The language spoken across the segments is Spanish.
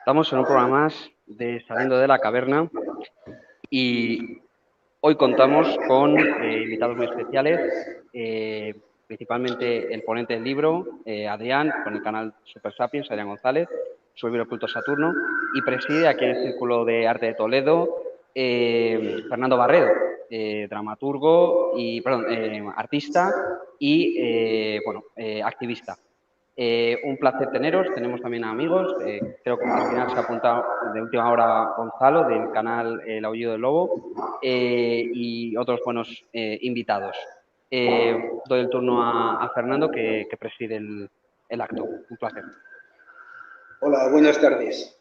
Estamos en un programa más de Saliendo de la Caverna y hoy contamos con invitados muy especiales, principalmente el ponente del libro, Adrián, con el canal Super Sapiens, Adrián González, su libro Culto Saturno, y preside aquí en el Círculo de Arte de Toledo, Fernando Barredo, dramaturgo y, artista y activista. Un placer teneros, tenemos también a amigos, creo que al final se ha apuntado de última hora Gonzalo del canal El Aullido del Lobo y otros buenos invitados. Doy el turno a Fernando que preside el acto. Un placer. Hola, buenas tardes.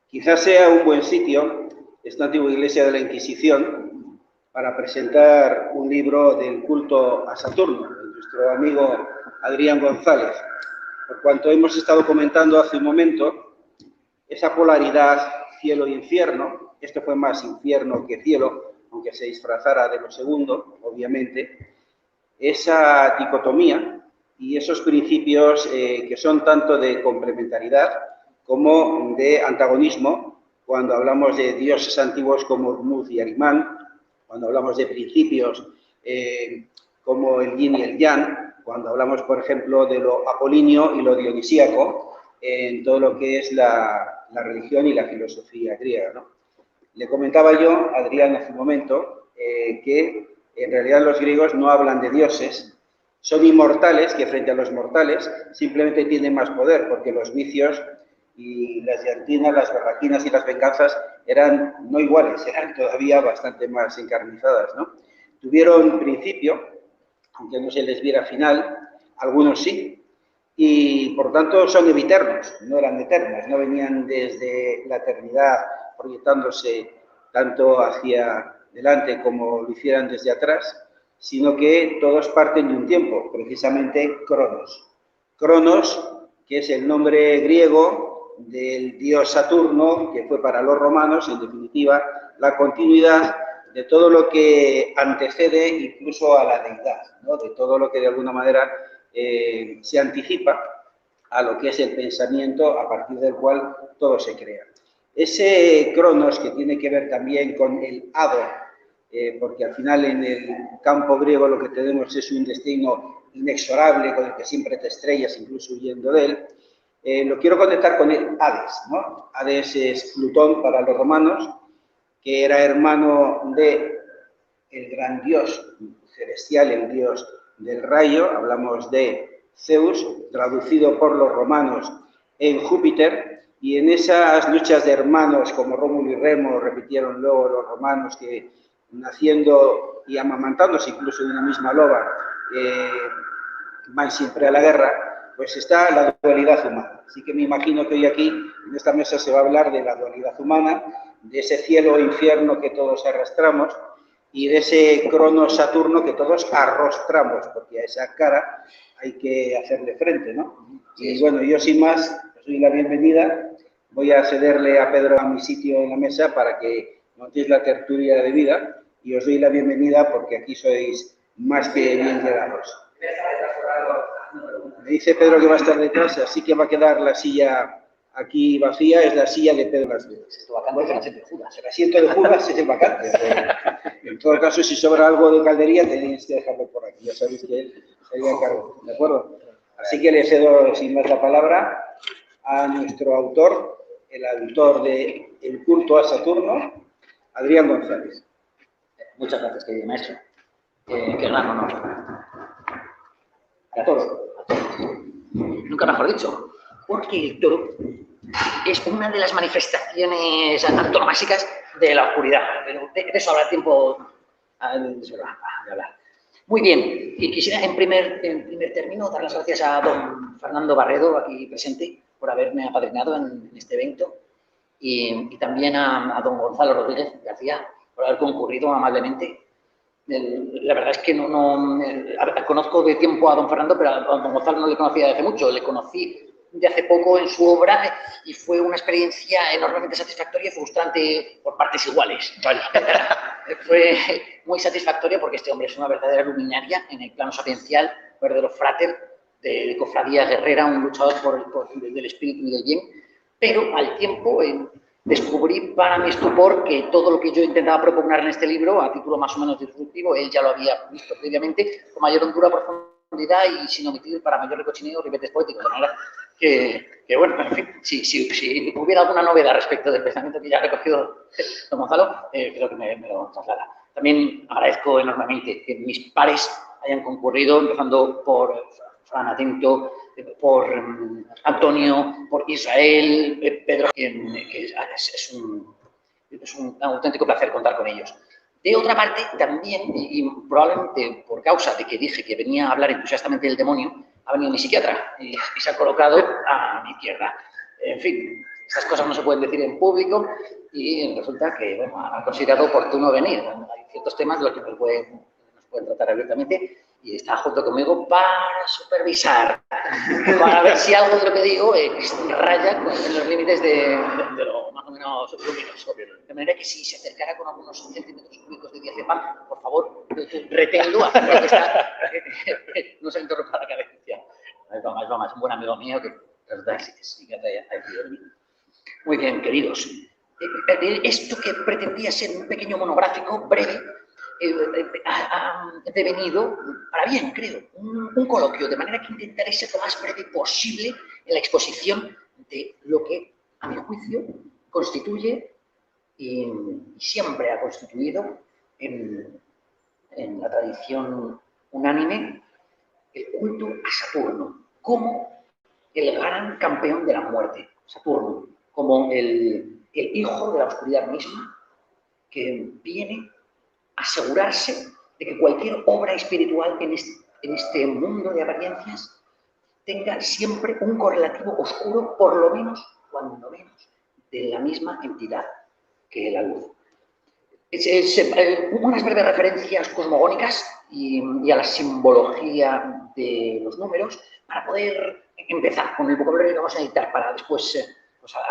Quizás sea un buen sitio esta antigua iglesia de la Inquisición para presentar un libro del culto a Saturno, de nuestro amigo Adrián González. Por cuanto hemos estado comentando hace un momento, esa polaridad cielo-infierno, esto fue más infierno que cielo, aunque se disfrazara de lo segundo, obviamente, esa dicotomía y esos principios que son tanto de complementariedad como de antagonismo, cuando hablamos de dioses antiguos como Ormuzd y Ahriman, cuando hablamos de principios como el yin y el yang, cuando hablamos, por ejemplo, de lo apolíneo y lo dionisíaco, en todo lo que es la religión y la filosofía griega, ¿no? Le comentaba yo, Adrián, hace un momento, que en realidad los griegos no hablan de dioses, son inmortales, que frente a los mortales simplemente tienen más poder, porque los vicios y las llantinas, las barraquinas y las venganzas eran no iguales, eran todavía bastante más encarnizadas, ¿no? Tuvieron principio, aunque no se les viera final, algunos sí, y por tanto son eviternos, no eran eternos, no venían desde la eternidad proyectándose tanto hacia delante como lo hicieran desde atrás, sino que todos parten de un tiempo, precisamente Cronos. Cronos, que es el nombre griego del dios Saturno, que fue para los romanos, en definitiva, la continuidad de todo lo que antecede incluso a la deidad, ¿no? De todo lo que de alguna manera se anticipa a lo que es el pensamiento a partir del cual todo se crea. Ese Cronos, que tiene que ver también con el hado, porque al final en el campo griego lo que tenemos es un destino inexorable con el que siempre te estrellas, incluso huyendo de él, lo quiero conectar con el Hades, ¿no? Hades es Plutón para los romanos, que era hermano de el gran dios celestial, el dios del rayo, hablamos de Zeus, traducido por los romanos en Júpiter, y en esas luchas de hermanos como Rómulo y Remo repitieron luego los romanos que naciendo y amamantándose incluso de una misma loba van siempre a la guerra, pues está la dualidad humana. Así que me imagino que hoy aquí en esta mesa se va a hablar de la dualidad humana, de ese cielo e infierno que todos arrastramos y de ese Cronos Saturno que todos arrostramos, porque a esa cara hay que hacerle frente, ¿no? Y bueno, yo sin más, os doy la bienvenida. Voy a cederle a Pedro a mi sitio en la mesa para que montéis la tertulia de vida y os doy la bienvenida porque aquí sois más que bien llegados. Me dice Pedro que va a estar detrás, así que va a quedar la silla aquí vacía, es la silla de Pedro Las Vegas. El asiento de Judas es el vacante. En todo caso, si sobra algo de caldería, tenéis que dejarlo por aquí. Ya sabéis que él sería el cargo, ¿de acuerdo? Así que le cedo sin más la palabra a nuestro autor, el autor de El culto a Saturno, Adrián González. Muchas gracias, querido maestro. Qué gran honor. A todos. Nunca mejor dicho, porque el toro es una de las manifestaciones antonomásicas de la oscuridad. Pero de eso habrá tiempo de hablar. Muy bien, y quisiera en primer término dar las gracias a don Fernando Barredo, aquí presente, por haberme apadrinado en este evento, y también a don Gonzalo Rodríguez García, por haber concurrido amablemente. La verdad es que no conozco de tiempo a don Fernando, pero a don Gonzalo no le conocía de hace mucho, le conocí de hace poco en su obra y fue una experiencia enormemente satisfactoria y frustrante por partes iguales. Vale. Fue muy satisfactoria porque este hombre es una verdadera luminaria en el plano sapiencial, un verdadero frater de cofradía guerrera, un luchador del espíritu y del bien, pero al tiempo descubrí para mi estupor que todo lo que yo intentaba propugnar en este libro, a título más o menos disruptivo, él ya lo había visto previamente, con mayor hondura, profundidad y sin omitir para mayor recochineo ribetes poéticos. De manera que bueno, en fin, si hubiera alguna novedad respecto del pensamiento que ya ha recogido don Gonzalo, creo que me lo traslada. También agradezco enormemente que mis pares hayan concurrido, empezando por Fran Atento, por Antonio, por Israel, Pedro, que es un auténtico placer contar con ellos. De otra parte, también, y probablemente por causa de que dije que venía a hablar entusiastamente del demonio, ha venido mi psiquiatra y se ha colocado a mi izquierda. En fin, estas cosas no se pueden decir en público y resulta que, bueno, ha considerado oportuno venir. Hay ciertos temas de los que nos pueden tratar abiertamente y está junto conmigo para supervisar, para ver si algo de lo que digo raya en los límites de lo más o menos luminoso. De manera que si se acercara con algunos centímetros cúbicos de diazepam, por favor, reténlo a que está, no se interrumpa la cadencia. Es un buen amigo mío que resulta que sí que ha decidido venir. Muy bien, queridos. Esto que pretendía ser un pequeño monográfico breve, ha devenido, para bien, creo, un coloquio, de manera que intentaré ser lo más breve posible en la exposición de lo que, a mi juicio, constituye y siempre ha constituido en la tradición unánime el culto a Saturno, como el gran campeón de la muerte, Saturno, como el hijo de la oscuridad misma, que viene a asegurarse de que cualquier obra espiritual en este mundo de apariencias tenga siempre un correlativo oscuro, por lo menos, cuando menos, de la misma entidad que la luz. Unas breves referencias cosmogónicas y a la simbología de los números para poder empezar con el vocabulario que vamos a necesitar para después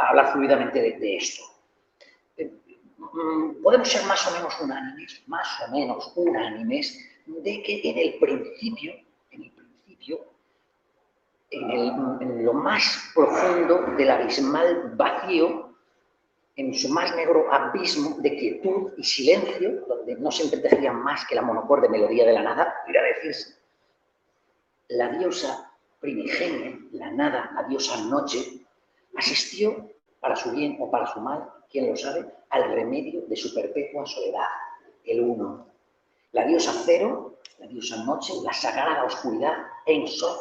hablar fluidamente de esto. Podemos ser más o menos unánimes, de que en el principio, en lo más profundo del abismal vacío, en su más negro abismo de quietud y silencio, donde no se entretejería más que la monocorde melodía de la nada, podría decirse, la diosa primigenia, la nada, la diosa noche, asistió, para su bien o para su mal, quién lo sabe, al remedio de su perpetua soledad, el uno. La diosa cero, la diosa noche, la sagrada oscuridad, Ein Sof,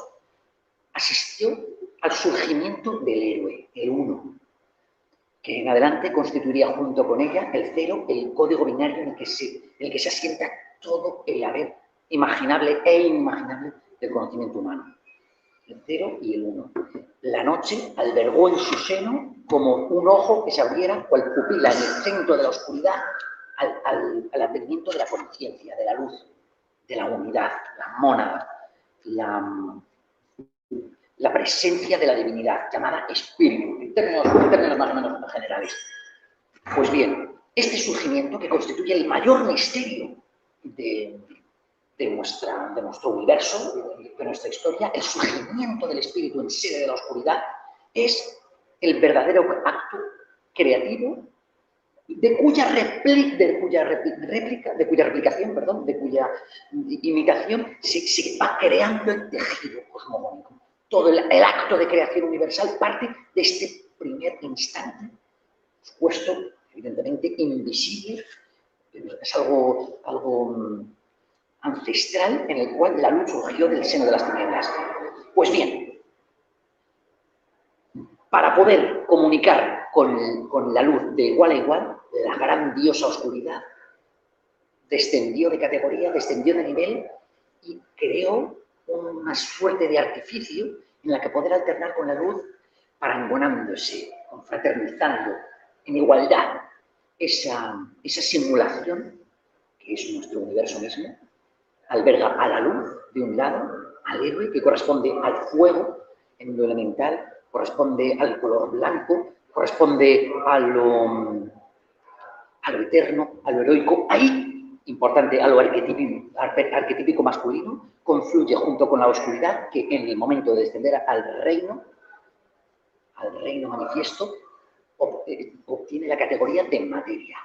asistió al surgimiento del héroe, el uno, que en adelante constituiría junto con ella el cero, el código binario en el que se asienta todo el haber imaginable e inimaginable del conocimiento humano. El cero y el uno. La noche albergó en su seno como un ojo que se abriera cual pupila en el centro de la oscuridad al advenimiento de la conciencia, de la luz, de la unidad, la mónada, la presencia de la divinidad, llamada espíritu, en términos más o menos generales. Pues bien, este surgimiento, que constituye el mayor misterio de nuestro universo, de nuestra historia, el surgimiento del espíritu en sede de la oscuridad, es el verdadero acto creativo de cuya imitación se va creando el tejido cosmogónico. Todo el acto de creación universal parte de este primer instante, supuesto, evidentemente, invisible, es algo ancestral en el cual la luz surgió del seno de las tinieblas. Pues bien, para poder comunicar con la luz de igual a igual, la gran diosa oscuridad descendió de categoría, descendió de nivel y creó una suerte de artificio en la que poder alternar con la luz, parangonándose, confraternizando, en igualdad, esa simulación que es nuestro universo mismo, alberga a la luz de un lado, al héroe, que corresponde al fuego en lo elemental, corresponde al color blanco, corresponde a lo eterno, a lo heroico. Ahí, importante, a lo arquetípico masculino, confluye junto con la oscuridad que en el momento de descender al reino al reino manifiesto, obtiene la categoría de materia.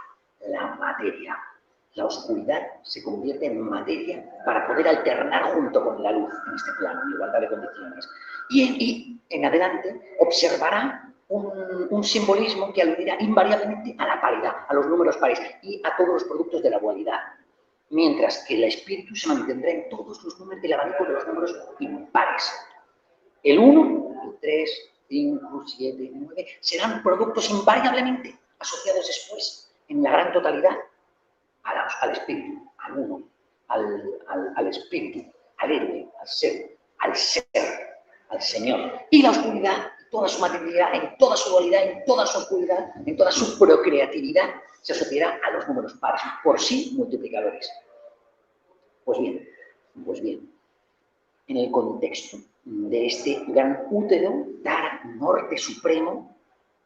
La materia. La oscuridad se convierte en materia para poder alternar junto con la luz en este plano, en igualdad de condiciones. Y en adelante observará un simbolismo que aludirá invariablemente a la paridad, a los números pares y a todos los productos de la dualidad. Mientras que el espíritu se mantendrá en todos los números del abanico de los números impares. El 1, el 3, 5, 7, 9 serán productos invariablemente asociados después, en la gran totalidad, al espíritu, al uno, al espíritu, al héroe, al ser, al Señor. Y la oscuridad, toda su materialidad, en toda su dualidad, en toda su oscuridad, en toda su procreatividad, se asociará a los números pares, por sí multiplicadores. Pues bien, en el contexto de este gran útero, Tara, norte supremo,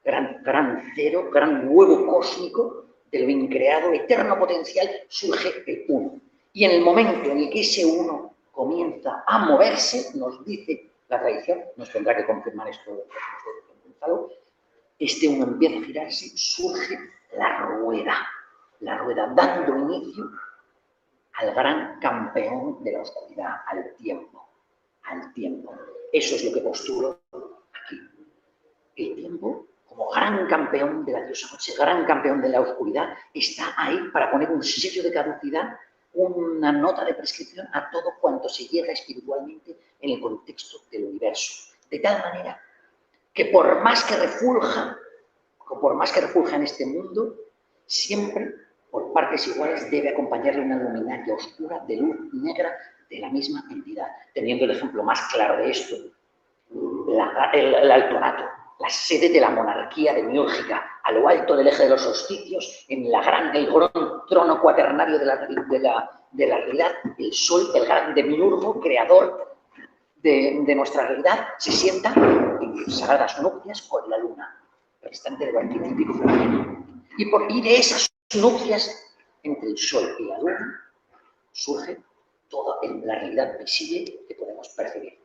gran cero, gran huevo cósmico, de lo increado, eterno potencial, surge el uno. Y en el momento en el que ese uno comienza a moverse, nos dice la tradición, nos tendrá que confirmar esto, este uno empieza a girarse, surge la rueda, dando inicio al gran campeón de la oscuridad, al tiempo. Eso es lo que postulo aquí. El tiempo, como gran campeón de la diosa noche, gran campeón de la oscuridad, está ahí para poner un sello de caducidad, una nota de prescripción a todo cuanto se llega espiritualmente en el contexto del universo. De tal manera que por más que refulja en este mundo, siempre, por partes iguales, debe acompañarle una luminaria oscura de luz negra de la misma entidad. Teniendo el ejemplo más claro de esto, el altorato, la sede de la monarquía demiúrgica, a lo alto del eje de los solsticios, en el gran trono cuaternario de la realidad, el sol, el gran demiurgo, creador de nuestra realidad, se sienta en sagradas nupcias con la luna, representante del arquetípico femenino. Y de esas nupcias entre el sol y la luna surge toda la realidad visible que podemos percibir.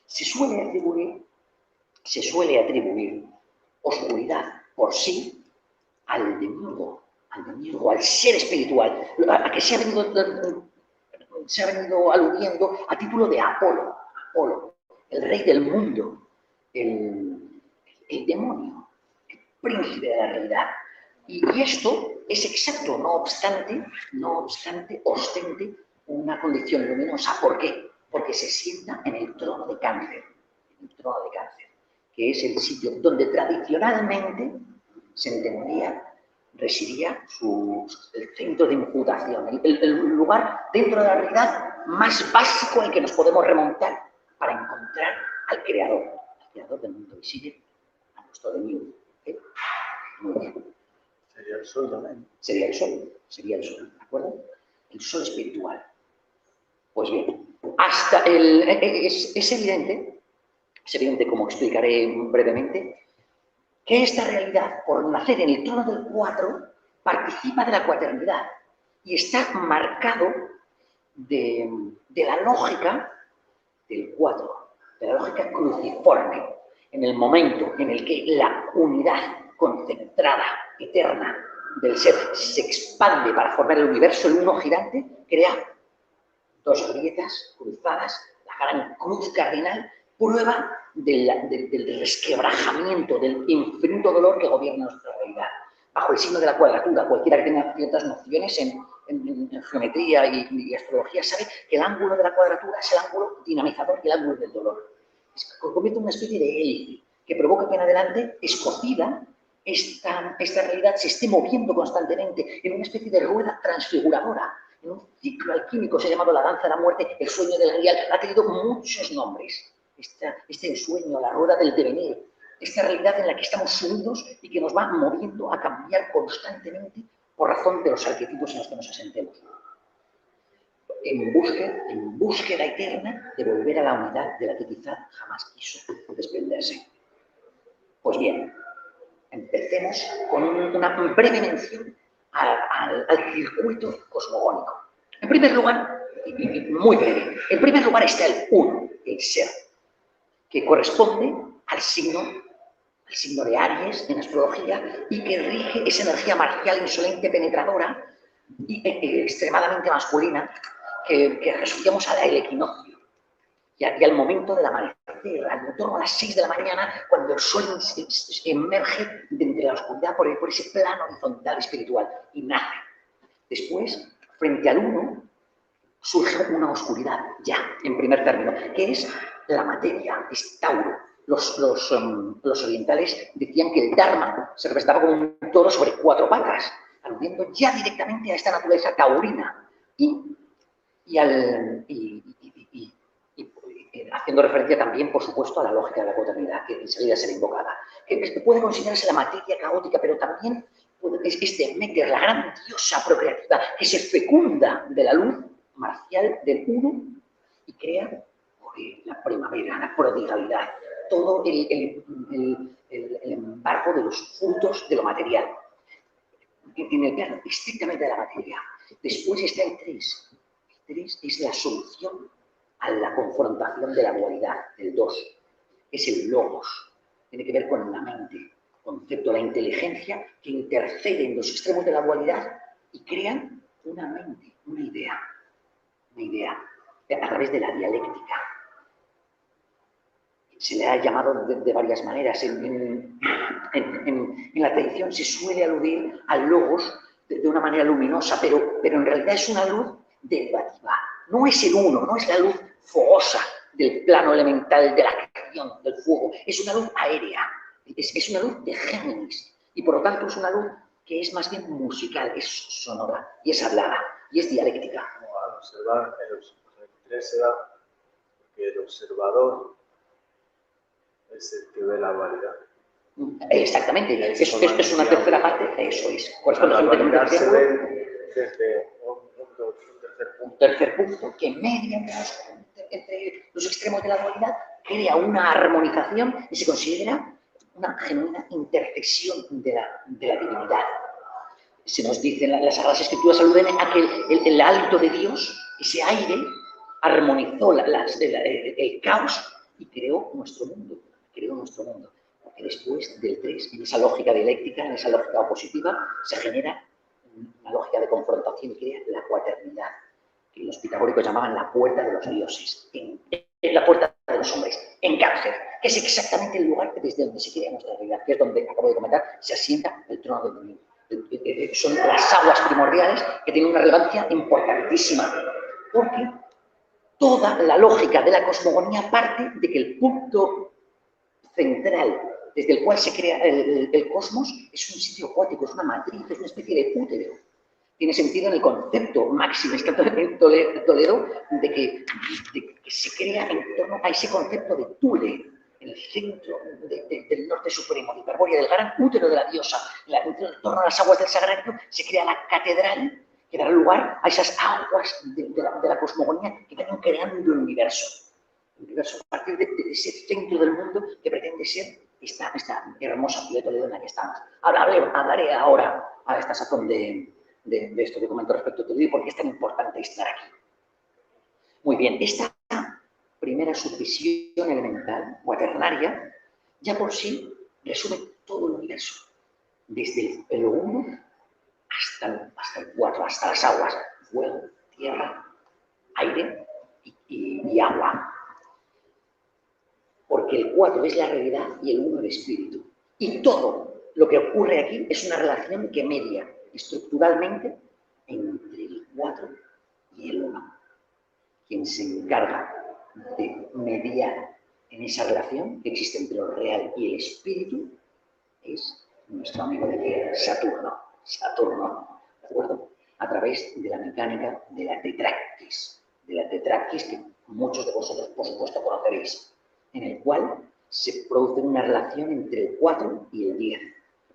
Se suele atribuir oscuridad por sí al demiurgo, al ser espiritual, a que se ha venido aludiendo a título de Apolo, el rey del mundo, el demonio, el príncipe de la realidad. Y esto es exacto, no obstante, ostente una condición luminosa. ¿Por qué? Porque se sienta en el trono de Cáncer, que es el sitio donde tradicionalmente se entendía residía el centro de imputación, el lugar dentro de la realidad más básico en que nos podemos remontar para encontrar al creador del mundo visible, a nuestro demiurgo. Muy bien. Sería el sol también. Sería el sol, ¿de acuerdo? El sol espiritual. Pues bien, es evidente, como explicaré brevemente, que esta realidad, por nacer en el trono del 4, participa de la cuaternidad y está marcado de la lógica del 4, de la lógica cruciforme, en el momento en el que la unidad concentrada, eterna, del ser se expande para formar el universo, el uno gigante, crea dos grietas cruzadas, la gran cruz cardinal, prueba del resquebrajamiento, del infinito dolor que gobierna nuestra realidad. Bajo el signo de la cuadratura, cualquiera que tenga ciertas nociones en geometría y astrología sabe que el ángulo de la cuadratura es el ángulo dinamizador y el ángulo del dolor. Se convierte en una especie de hélice que provoca que en adelante, escocida, esta realidad se esté moviendo constantemente en una especie de rueda transfiguradora, en un ciclo alquímico. Se ha llamado la danza de la muerte, el sueño del grial, ha tenido muchos nombres. Este ensueño, la rueda del devenir, esta realidad en la que estamos sumidos y que nos va moviendo a cambiar constantemente por razón de los arquetipos en los que nos asentemos. En búsqueda eterna de volver a la unidad de la que quizá jamás quiso desprenderse. Pues bien, empecemos con una breve mención al circuito cosmogónico. En primer lugar, y muy breve, en primer lugar está el uno, el ser, que corresponde al signo al signo de Aries en astrología y que rige esa energía marcial, insolente, penetradora y extremadamente masculina que asociamos al equinoccio y al momento del amanecer, al torno a las 6 de la mañana, cuando el sol emerge de entre la oscuridad por ese plano horizontal espiritual y nace. Después, frente al uno, surge una oscuridad, ya, en primer término, que es la materia, es Tauro. Los orientales decían que el Dharma se representaba como un toro sobre 4 patas, aludiendo ya directamente a esta naturaleza taurina haciendo referencia también, por supuesto, a la lógica de la cuaternidad que enseguida será invocada. Que puede considerarse la materia caótica, pero también es Demeter, la gran diosa procreativa, que se fecunda de la luz marcial del uno y crea la primavera, la prodigalidad, todo el embargo de los frutos de lo material, en el plano estrictamente de la materia. Después está el 3. El 3 es la solución a la confrontación de la dualidad, el 2. Es el logos, tiene que ver con la mente, concepto de la inteligencia que intercede en los extremos de la dualidad y crean una mente, una idea, a través de la dialéctica. Se le ha llamado de varias maneras. En la tradición se suele aludir al logos de una manera luminosa, pero en realidad es una luz derivativa. No es el uno, no es la luz fogosa del plano elemental de la acción del fuego. Es una luz aérea, es una luz de Géminis. Y por lo tanto es una luz que es más bien musical, es sonora, y es hablada, y es dialéctica. Como al observar en los 3 se da que el observador es el que ve la dualidad. Exactamente, eso es una tercera parte, eso es. La dualidad se ve desde un tercer punto que media entre los extremos de la dualidad, crea una armonización y se considera una genuina intercesión de la divinidad. Se nos dice en las Sagradas Escrituras, aluden a que el hálito de Dios, ese aire, armonizó el caos y creó nuestro mundo. Porque después del 3, en esa lógica dialéctica, en esa lógica opositiva, se genera una lógica de confrontación y crea la cuaternidad, que los pitagóricos llamaban la puerta de los dioses, la puerta de los hombres, en Cáncer, que es exactamente el lugar desde donde se crea nuestra realidad, que es donde, acabo de comentar, se asienta el trono del dominio. Son las aguas primordiales que tienen una relevancia importantísima, porque toda la lógica de la cosmogonía parte de que el punto central desde el cual se crea el cosmos es un sitio cuático, es una matriz, es una especie de útero. Tiene sentido en el concepto máximo en Toledo de que se crea en torno a ese concepto de Tule, en el centro del norte supremo, de Hiperbórea, del gran útero de la diosa. En torno a las aguas del sagrario se crea la catedral que dará lugar a esas aguas de la cosmogonía que van creando el universo. A partir de ese centro del mundo que pretende ser esta hermosa ciudad de Toledo en la que estamos. Hablaré ahora a esta sazón de esto que comento respecto a Toledo y por qué es tan importante estar aquí. Muy bien, esta primera subvisión elemental, cuaternaria, ya por sí resume todo el universo, desde el 1 hasta el 4, hasta las aguas, fuego, tierra, aire y agua. Porque el 4 es la realidad y el 1 el espíritu. Y todo lo que ocurre aquí es una relación que media estructuralmente entre el 4 y el 1. Quien se encarga de mediar en esa relación que existe entre lo real y el espíritu es nuestro amigo de tierra, Saturno, ¿de acuerdo? A través de la mecánica de la tetractis, que muchos de vosotros, por supuesto, conoceréis, en el cual se produce una relación entre el 4 y el 10.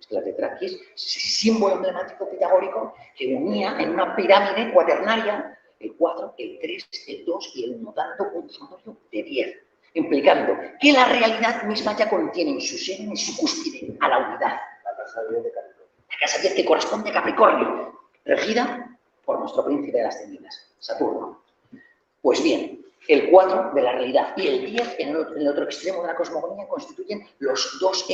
Es que la tetractis es ese símbolo emblemático pitagórico que unía en una pirámide cuaternaria el 4, el 3, el 2 y el 1, dando un summatorio de 10, implicando que la realidad misma ya contiene en su seno, en su cúspide, a la unidad. La casa 10 de Capricornio. La casa 10 que corresponde a Capricornio, regida por nuestro príncipe de las tinieblas, Saturno. Pues bien, El 4 de la realidad y el 10 en el otro extremo de la cosmogonía constituyen los dos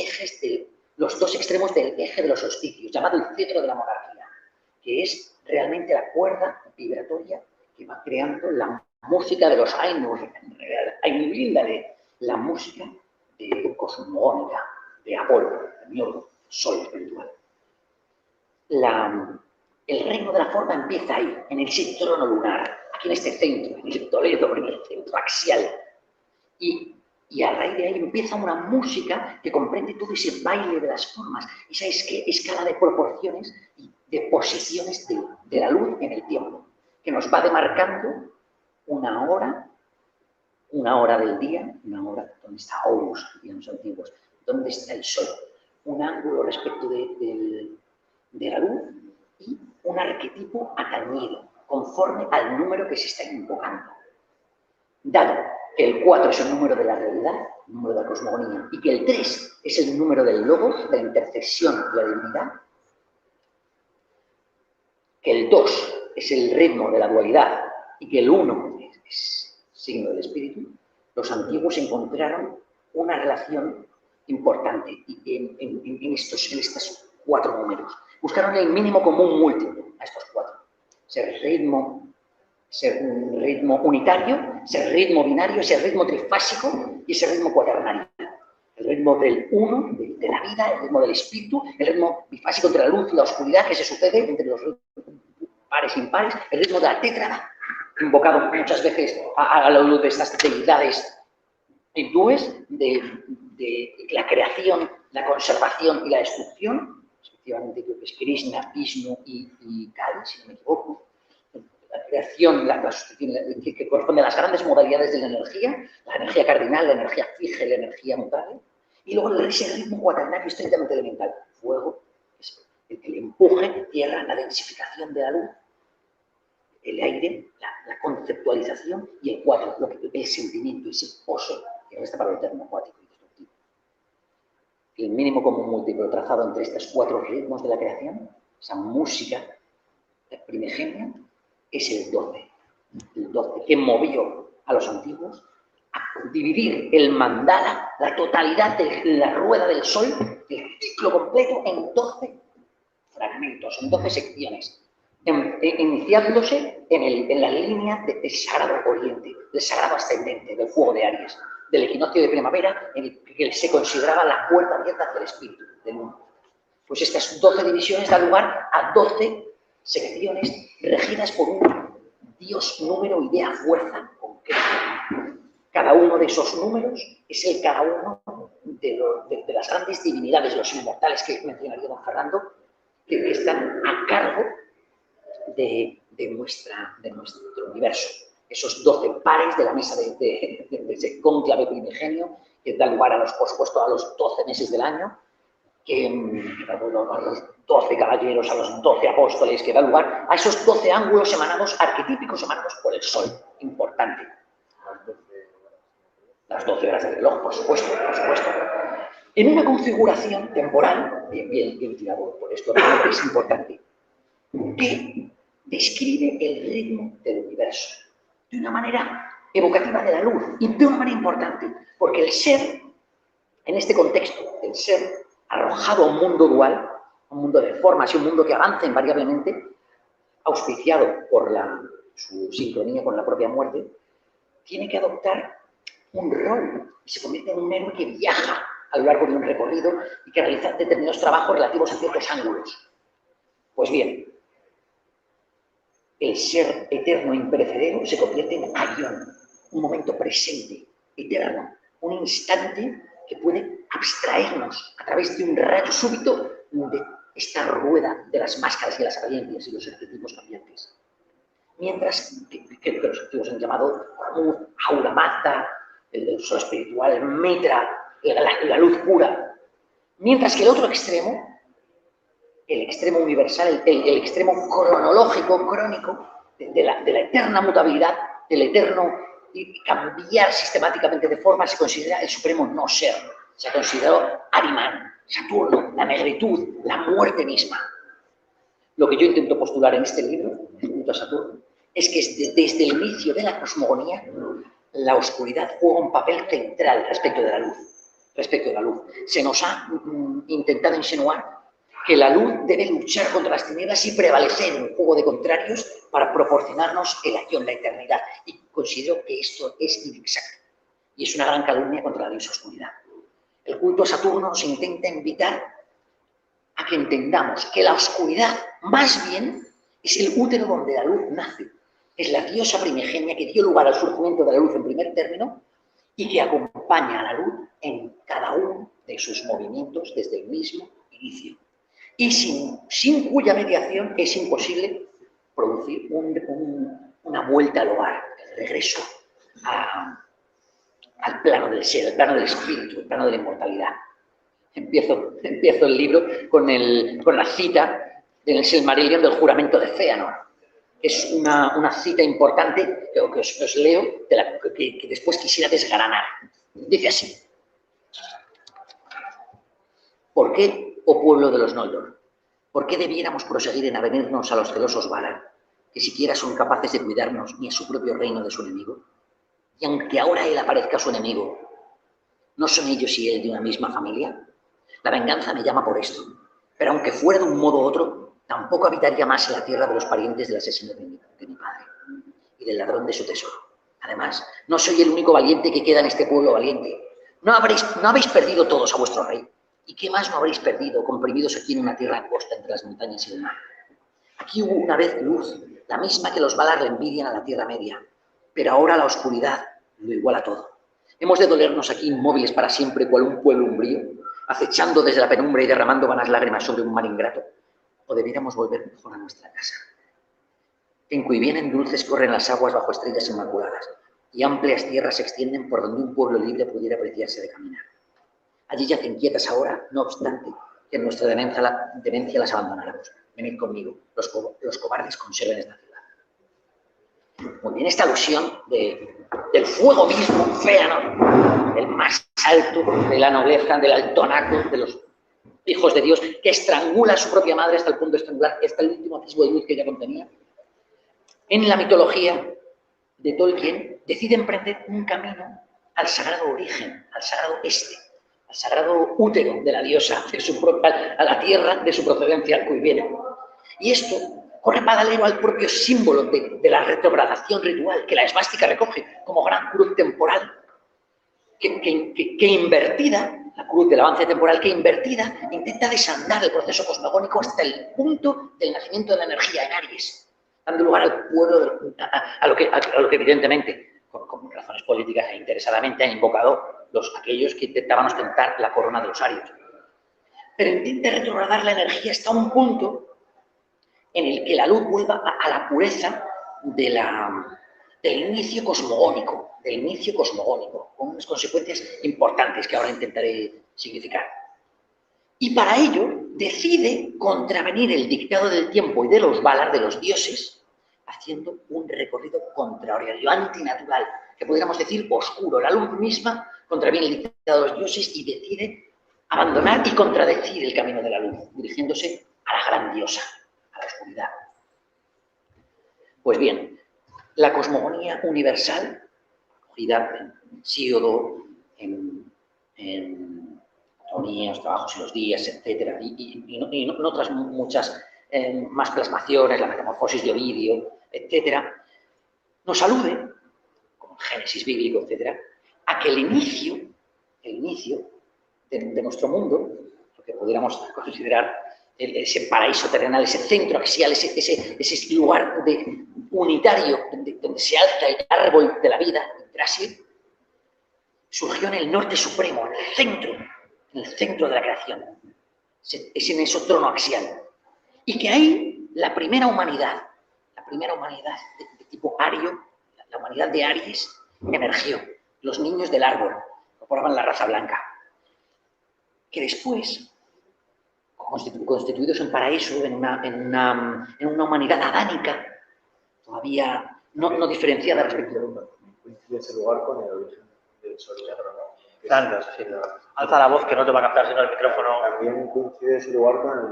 extremos del eje de los solsticios, llamado el cetro de la monarquía, que es realmente la cuerda vibratoria que va creando la música de los Ainur, la música cosmogónica, de Apolo, de Miurgo, sol espiritual. El reino de la forma empieza ahí, en ese trono lunar, aquí en este centro, en el Toledo, en el centro axial. Y a raíz de ahí empieza una música que comprende todo ese baile de las formas, esa escala de proporciones y de posiciones de la luz en el tiempo, que nos va demarcando una hora del día, una hora donde está Horus, dirían los antiguos, donde está el sol, un ángulo respecto de la luz y un arquetipo atañido, conforme al número que se está invocando. Dado que el 4 es el número de la realidad, el número de la cosmogonía, y que el 3 es el número del logos, de la intersección de la divinidad, que el 2 es el ritmo de la dualidad y que el 1 es signo del espíritu, los antiguos encontraron una relación importante en estos 4 números. Buscaron el mínimo común múltiplo a estos 4. Ser ritmo unitario, ser ritmo binario, ser ritmo trifásico y ese ritmo cuaternario. El ritmo del 1, de la vida, el ritmo del espíritu, el ritmo bifásico entre la luz y la oscuridad que se sucede entre los pares e impares, el ritmo de la tétrada, invocado muchas veces a la luz de estas deidades hindúes, de la creación, la conservación y la destrucción. Efectivamente, creo que es Krishna, Vishnu y Kali, si no me equivoco. La creación, que corresponde a las grandes modalidades de la energía cardinal, la energía fija y la energía mutable. Y luego ese ritmo cuaternario estrictamente elemental. Fuego, es el que le empuje, tierra, la densificación de la luz, el aire, la conceptualización, y el 4, el sentimiento, ese pozo que resta para lo eterno, acuático y destructivo. El mínimo común múltiplo trazado entre estos 4 ritmos de la creación, esa música primigenia, es el 12. El 12 que movió a los antiguos a dividir el mandala, la totalidad de la rueda del sol, el ciclo completo, en 12 fragmentos, en 12 secciones, iniciándose en la línea del sagrado oriente, del sagrado ascendente, del fuego de Aries, del equinoccio de primavera, en el que se consideraba la puerta abierta hacia el espíritu del mundo. Pues estas 12 divisiones dan lugar a 12 secciones regidas por un Dios, número, idea, fuerza concreta. Cada uno de esos números es el cada uno de las grandes divinidades, los inmortales que mencionaría don Fernando, que están a cargo de nuestro universo. Esos 12 pares de la mesa de ese cónclave primigenio que da lugar por supuesto, a los 12 meses del año, a los 12 caballeros, a los 12 apóstoles, que da lugar a esos 12 ángulos emanados, arquetípicos emanados por el sol. Importante. Las 12 horas del reloj, por supuesto, por supuesto. En una configuración temporal, bien tirado por esto, realmente es importante, que describe el ritmo del universo de una manera evocativa de la luz y de una manera importante, porque el ser, en este contexto, el ser arrojado a un mundo dual, un mundo de formas y un mundo que avanza invariablemente, auspiciado por su sincronía con la propia muerte, tiene que adoptar un rol y se convierte en un héroe que viaja a lo largo de un recorrido y que realiza determinados trabajos relativos a ciertos ángulos. Pues bien, el ser eterno e imperecedero se convierte en aion, un momento presente, eterno, un instante que puede abstraernos a través de un rayo súbito de esta rueda de las máscaras y las apariencias y los arquetipos cambiantes. Mientras que los antiguos han llamado aura magna, el sol espiritual, el mitra, la luz pura. Mientras que el otro extremo, el extremo universal, el extremo cronológico, crónico, de la eterna mutabilidad, del eterno cambiar sistemáticamente de forma, se considera el supremo no ser. Se ha considerado Ahriman, Saturno, la negritud, la muerte misma. Lo que yo intento postular en este libro, junto a Saturno, es que desde el inicio de la cosmogonía, la oscuridad juega un papel central respecto de la luz. Se nos ha intentado insinuar que la luz debe luchar contra las tinieblas y prevalecer en un juego de contrarios para proporcionarnos el aquí en la eternidad. Y considero que esto es inexacto y es una gran calumnia contra la diosa oscuridad. El culto a Saturno nos intenta invitar a que entendamos que la oscuridad, más bien, es el útero donde la luz nace. Es la diosa primigenia que dio lugar al surgimiento de la luz en primer término y que acompaña a la luz en cada uno de sus movimientos desde el mismo inicio. Y sin cuya mediación es imposible producir una vuelta al hogar, el regreso al plano del ser, al plano del espíritu, al plano de la inmortalidad. Empiezo el libro con la cita del Silmarillion del juramento de Fëanor. Es una cita importante que os leo, que después quisiera desgranar. Dice así: ¿por qué, oh pueblo de los Noldor? ¿Por qué debiéramos proseguir en avenirnos a los celosos Valar, que siquiera son capaces de cuidarnos ni a su propio reino de su enemigo? Y aunque ahora él aparezca su enemigo, ¿no son ellos y él de una misma familia? La venganza me llama por esto, pero aunque fuera de un modo u otro, tampoco habitaría más en la tierra de los parientes del asesino de mi padre y del ladrón de su tesoro. Además, no soy el único valiente que queda en este pueblo valiente. ¿No habéis perdido todos a vuestro rey? ¿Y qué más no habréis perdido, comprimidos aquí en una tierra angosta entre las montañas y el mar? Aquí hubo una vez luz, la misma que los Valar le envidian a la Tierra Media, pero ahora la oscuridad lo iguala todo. Hemos de dolernos aquí inmóviles para siempre, cual un pueblo umbrío, acechando desde la penumbra y derramando vanas lágrimas sobre un mar ingrato. ¿O debiéramos volver mejor a nuestra casa? En cui vienen dulces corren las aguas bajo estrellas inmaculadas, y amplias tierras se extienden por donde un pueblo libre pudiera apreciarse de caminar. Allí yacen quietas ahora, no obstante, que en nuestra demencia las abandonáramos. Venid conmigo, los cobardes conserven esta ciudad. Muy bien, esta alusión del fuego mismo, Fëanor, el más alto de la nobleza, del altonaco, de los hijos de Dios, que estrangula a su propia madre hasta el punto de estrangular, hasta el último atisbo de luz que ella contenía. En la mitología de Tolkien decide emprender un camino al sagrado origen, al sagrado este, al sagrado útero de la diosa, a la tierra de su procedencia, al cual viene. Y esto corre paralelo al propio símbolo de la retrogradación ritual que la esvástica recoge como gran cruz temporal, que invertida, la cruz del avance temporal, que invertida intenta desandar el proceso cosmogónico hasta el punto del nacimiento de la energía en Aries, dando lugar al pueblo, a lo que evidentemente, con razones políticas e interesadamente, han invocado aquellos que intentaban ostentar la corona de los arios. Pero intenta retrogradar la energía hasta un punto en el que la luz vuelva a la pureza del inicio cosmogónico, con unas consecuencias importantes que ahora intentaré significar. Y para ello decide contravenir el dictado del tiempo y de los Valar, de los dioses, haciendo un recorrido contrario, antinatural, que podríamos decir oscuro. La luz misma contraviene el dictado de los dioses y decide abandonar y contradecir el camino de la luz, dirigiéndose a la gran diosa, a la oscuridad. Pues bien, la cosmogonía universal, cogida en Hesíodo, en los trabajos y los días, etc., y en otras muchas más plasmaciones, la metamorfosis de Ovidio, etc., nos alude, como el Génesis bíblico, etc., a que el inicio de nuestro mundo, lo que pudiéramos considerar ese paraíso terrenal, ese centro axial, ese lugar unitario donde se alza el árbol de la vida, Yggdrasil, surgió en el norte supremo, en el centro de la creación. Es en ese trono axial. Y que ahí la primera humanidad de tipo ario, la humanidad de Aries, emergió. Los niños del árbol, que formaban la raza blanca. Que después, constituidos en paraíso, en una humanidad adánica, todavía no diferenciada respecto del mundo. Coincide ese lugar con el origen del sol negro, ¿no? Claro, sí. Alza la voz que no te va a captar sino el micrófono. También coincide ese lugar con el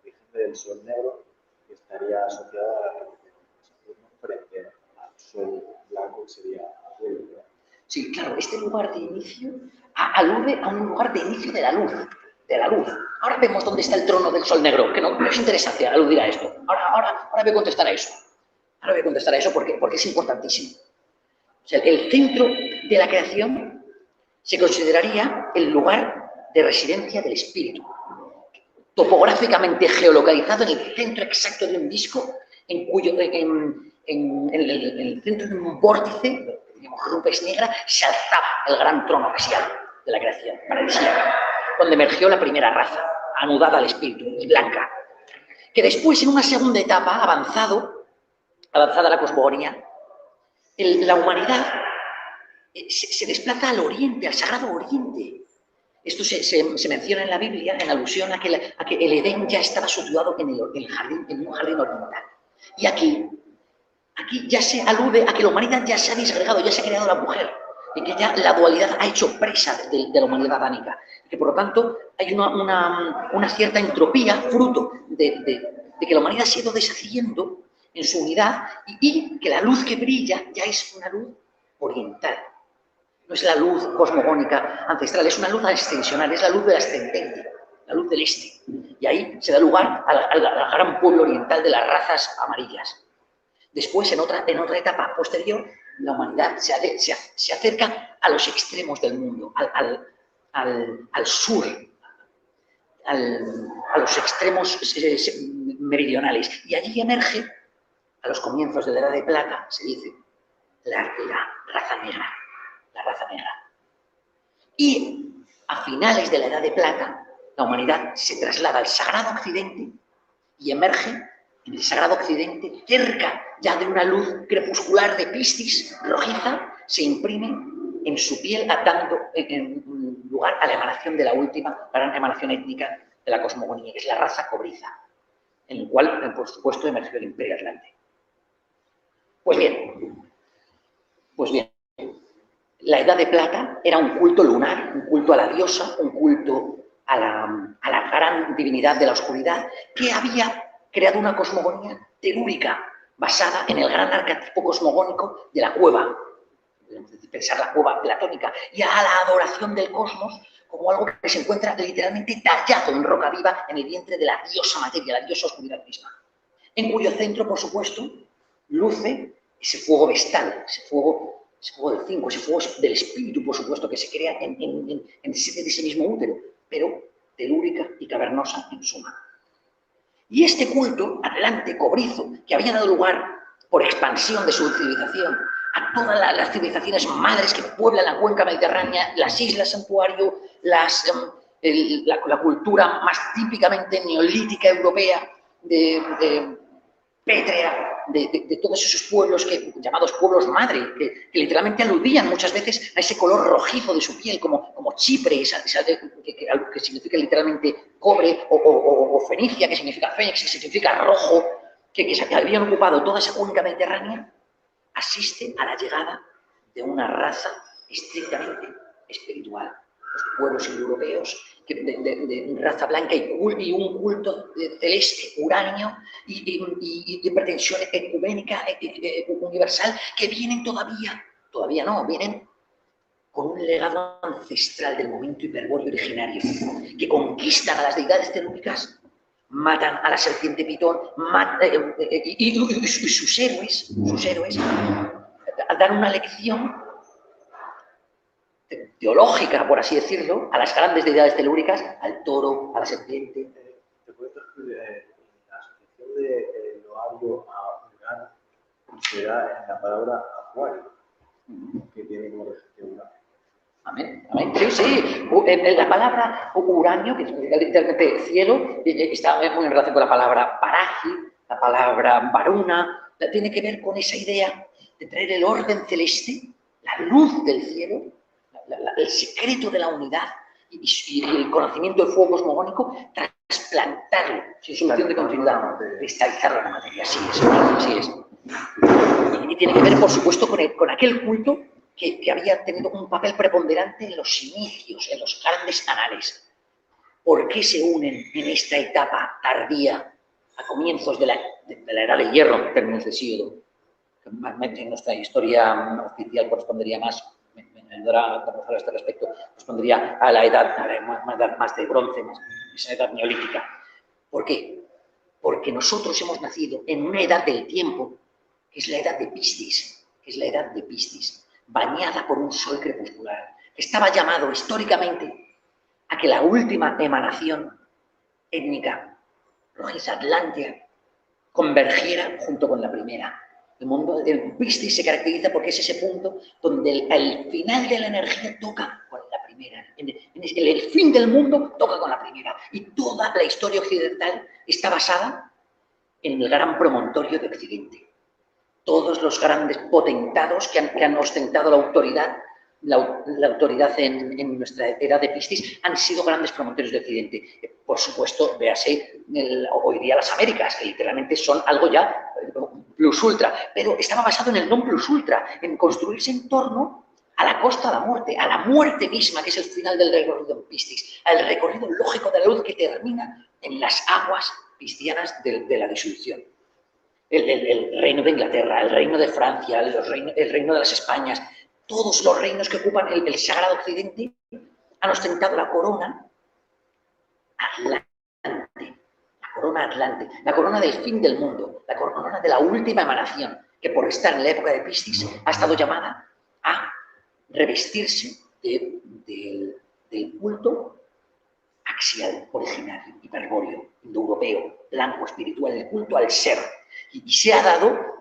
origen del sol negro, que estaría asociado a la representación de Saturno frente al sol blanco, que sería Sí, claro, este lugar de inicio alude a un lugar de inicio de la luz. Ahora vemos dónde está el trono del sol negro, que no es interesante aludir a esto. Ahora voy a contestar a eso. Porque es importantísimo. O sea, el centro de la creación se consideraría el lugar de residencia del espíritu, topográficamente geolocalizado en el centro exacto de un disco, en el centro de un vórtice, digamos, rupes negra, se alzaba el gran trono axial de la creación, paradisíaca, donde emergió la primera raza, anudada al espíritu y blanca, que después, en una segunda etapa, avanzada la cosmogonía, la humanidad se desplaza al oriente, al sagrado oriente. Esto se menciona en la Biblia en alusión a que el Edén ya estaba situado en un jardín oriental. Y aquí ya se alude a que la humanidad ya se ha disgregado, ya se ha creado la mujer, y que ya la dualidad ha hecho presa de la humanidad adámica. Y que por lo tanto hay una cierta entropía, fruto de que la humanidad se ha ido deshaciendo en su unidad y que la luz que brilla ya es una luz oriental. No es la luz cosmogónica ancestral, es una luz ascensional, es la luz del ascendente, la luz del este. Y ahí se da lugar al gran pueblo oriental de las razas amarillas. Después, en otra etapa posterior, la humanidad se acerca a los extremos del mundo, al sur, a los extremos meridionales. Y allí emerge, a los comienzos de la Edad de Plata, se dice, la raza negra. La raza negra. Y a finales de la Edad de Plata, la humanidad se traslada al Sagrado Occidente y emerge en el Sagrado Occidente, cerca ya de una luz crepuscular de Piscis rojiza, se imprime en su piel, dando en lugar a la emanación de la última gran emanación étnica de la cosmogonía, que es la raza cobriza, en el cual, por supuesto, emergió el Imperio Atlante. Pues bien. La Edad de Plata era un culto lunar, un culto a la diosa, un culto a la gran divinidad de la oscuridad, que había creado una cosmogonía telúrica basada en el gran arquetipo cosmogónico de la cueva, pensar la cueva platónica, y a la adoración del cosmos como algo que se encuentra literalmente tallado en roca viva en el vientre de la diosa materia, la diosa oscuridad misma, en cuyo centro, por supuesto, luce ese fuego vestal, ese fuego del 5, ese fuego del espíritu, por supuesto, que se crea en ese mismo útero, pero telúrica y cavernosa en suma. Y este culto atlante, cobrizo, que había dado lugar, por expansión de su civilización, a todas las civilizaciones madres que pueblan la cuenca mediterránea, las islas santuario, la cultura más típicamente neolítica europea, pétrea, de todos esos pueblos llamados pueblos madre, que literalmente aludían muchas veces a ese color rojizo de su piel, como Chipre, que significa literalmente cobre, o Fenicia, que significa fénix, que significa rojo, que habían ocupado toda esa cuenca mediterránea, asiste a la llegada de una raza estrictamente espiritual. Los pueblos europeos de raza blanca y un culto celeste, uranio y de pretensión ecuménica universal, que vienen vienen con un legado ancestral del momento hiperbóreo originario, que conquistan a las deidades telúricas, matan a la serpiente pitón, y sus héroes dan una lección teológica, por así decirlo, a las grandes deidades telúricas, al toro, a la serpiente. ¿Te puedes escribir la asociación de Loario a Urano se da en la palabra acuario, que tiene como registro Urano? Amén, amén. Sí. La palabra uranio, que significa literalmente cielo, está muy en relación con la palabra paraji, la palabra varuna, tiene que ver con esa idea de traer el orden celeste, la luz del cielo, el secreto de la unidad y el conocimiento del fuego cosmogónico, trasplantarlo sin solución de continuidad, cristalizarlo en la materia. Así es. Y tiene que ver, por supuesto, con aquel culto que había tenido un papel preponderante en los inicios, en los grandes anales. ¿Por qué se unen en esta etapa tardía, a comienzos de la Edad de Hierro, términos de Hesíodo? En nuestra historia oficial correspondería más me ayudará a Gonzalo a este respecto, respondería a la edad más de bronce, esa edad neolítica. ¿Por qué? Porque nosotros hemos nacido en una edad del tiempo, que es la edad de Piscis, bañada por un sol crepuscular, que estaba llamado históricamente a que la última emanación étnica rojiza Atlántida convergiera junto con la primera. El mundo del Piscis se caracteriza porque es ese punto donde el final de la energía toca con la primera. El fin del mundo toca con la primera. Y toda la historia occidental está basada en el gran promontorio de Occidente. Todos los grandes potentados que han ostentado la autoridad en nuestra era de Piscis han sido grandes promontorios de Occidente. Por supuesto, véase hoy día las Américas, que literalmente son algo ya plus ultra, pero estaba basado en el non plus ultra, en construirse en torno a la costa de la muerte misma, que es el final del recorrido en Piscis, al recorrido lógico de la luz que termina en las aguas piscianas de la disolución. El reino de Inglaterra, el reino de Francia, el reino de las Españas, todos los reinos que ocupan el sagrado occidente han ostentado la corona atlante, la corona del fin del mundo, la corona de la última emanación, que por estar en la época de Piscis ha estado llamada a revestirse del culto axial, originario, hiperbóreo, indoeuropeo, blanco, espiritual, el culto al ser. Y se ha dado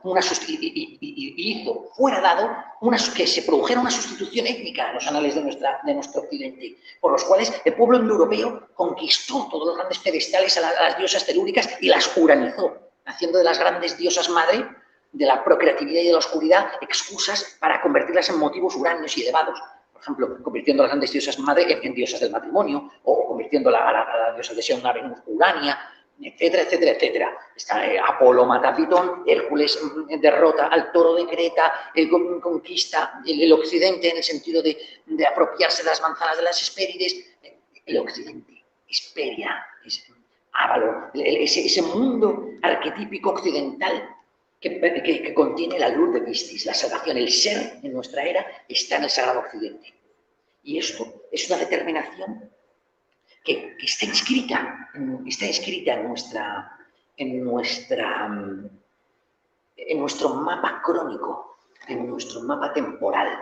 que se produjera una sustitución étnica en los anales de nuestro occidente, por los cuales el pueblo indoeuropeo conquistó todos los grandes pedestales a las diosas telúricas y las uranizó, haciendo de las grandes diosas madre de la procreatividad y de la oscuridad excusas para convertirlas en motivos uráneos y elevados. Por ejemplo, convirtiendo a las grandes diosas madre en diosas del matrimonio, o convirtiendo a la diosa de Sion, una Venus Urania, etcétera, etcétera, etcétera. Está Apolo mata a Pitón, Hércules derrota al toro de Creta, conquista el occidente en el sentido de apropiarse de las manzanas de las Hespérides. El occidente, Hesperia, Ávalo, ese mundo arquetípico occidental que contiene la luz de Piscis, la salvación, el ser en nuestra era está en el Sagrado Occidente. Y esto es una determinación que está inscrita en nuestro mapa crónico, en nuestro mapa temporal.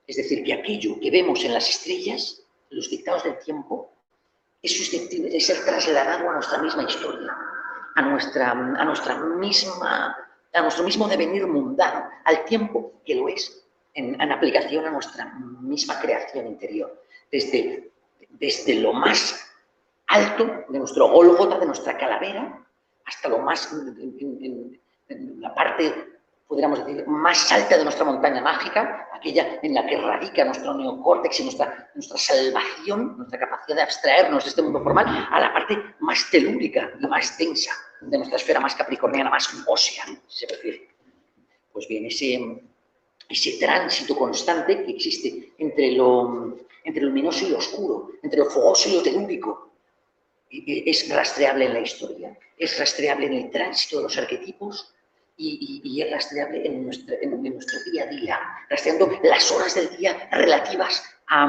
Es decir, que aquello que vemos en las estrellas, los dictados del tiempo, es susceptible de ser trasladado a nuestra misma historia, a nuestro mismo devenir mundano, al tiempo que lo es en aplicación a nuestra misma creación interior. Desde lo más alto de nuestro Gólgota, de nuestra calavera, hasta lo más, en la parte, podríamos decir, más alta de nuestra montaña mágica, aquella en la que radica nuestro neocórtex y nuestra salvación, nuestra capacidad de abstraernos de este mundo formal, a la parte más telúrica y más densa de nuestra esfera más capricorniana, más ósea, si se prefiere. Pues bien, ese tránsito constante que existe entre lo luminoso y lo oscuro, entre lo fogoso y lo telúrico, es rastreable en la historia, es rastreable en el tránsito de los arquetipos y es rastreable en nuestro día a día, rastreando las horas del día relativas a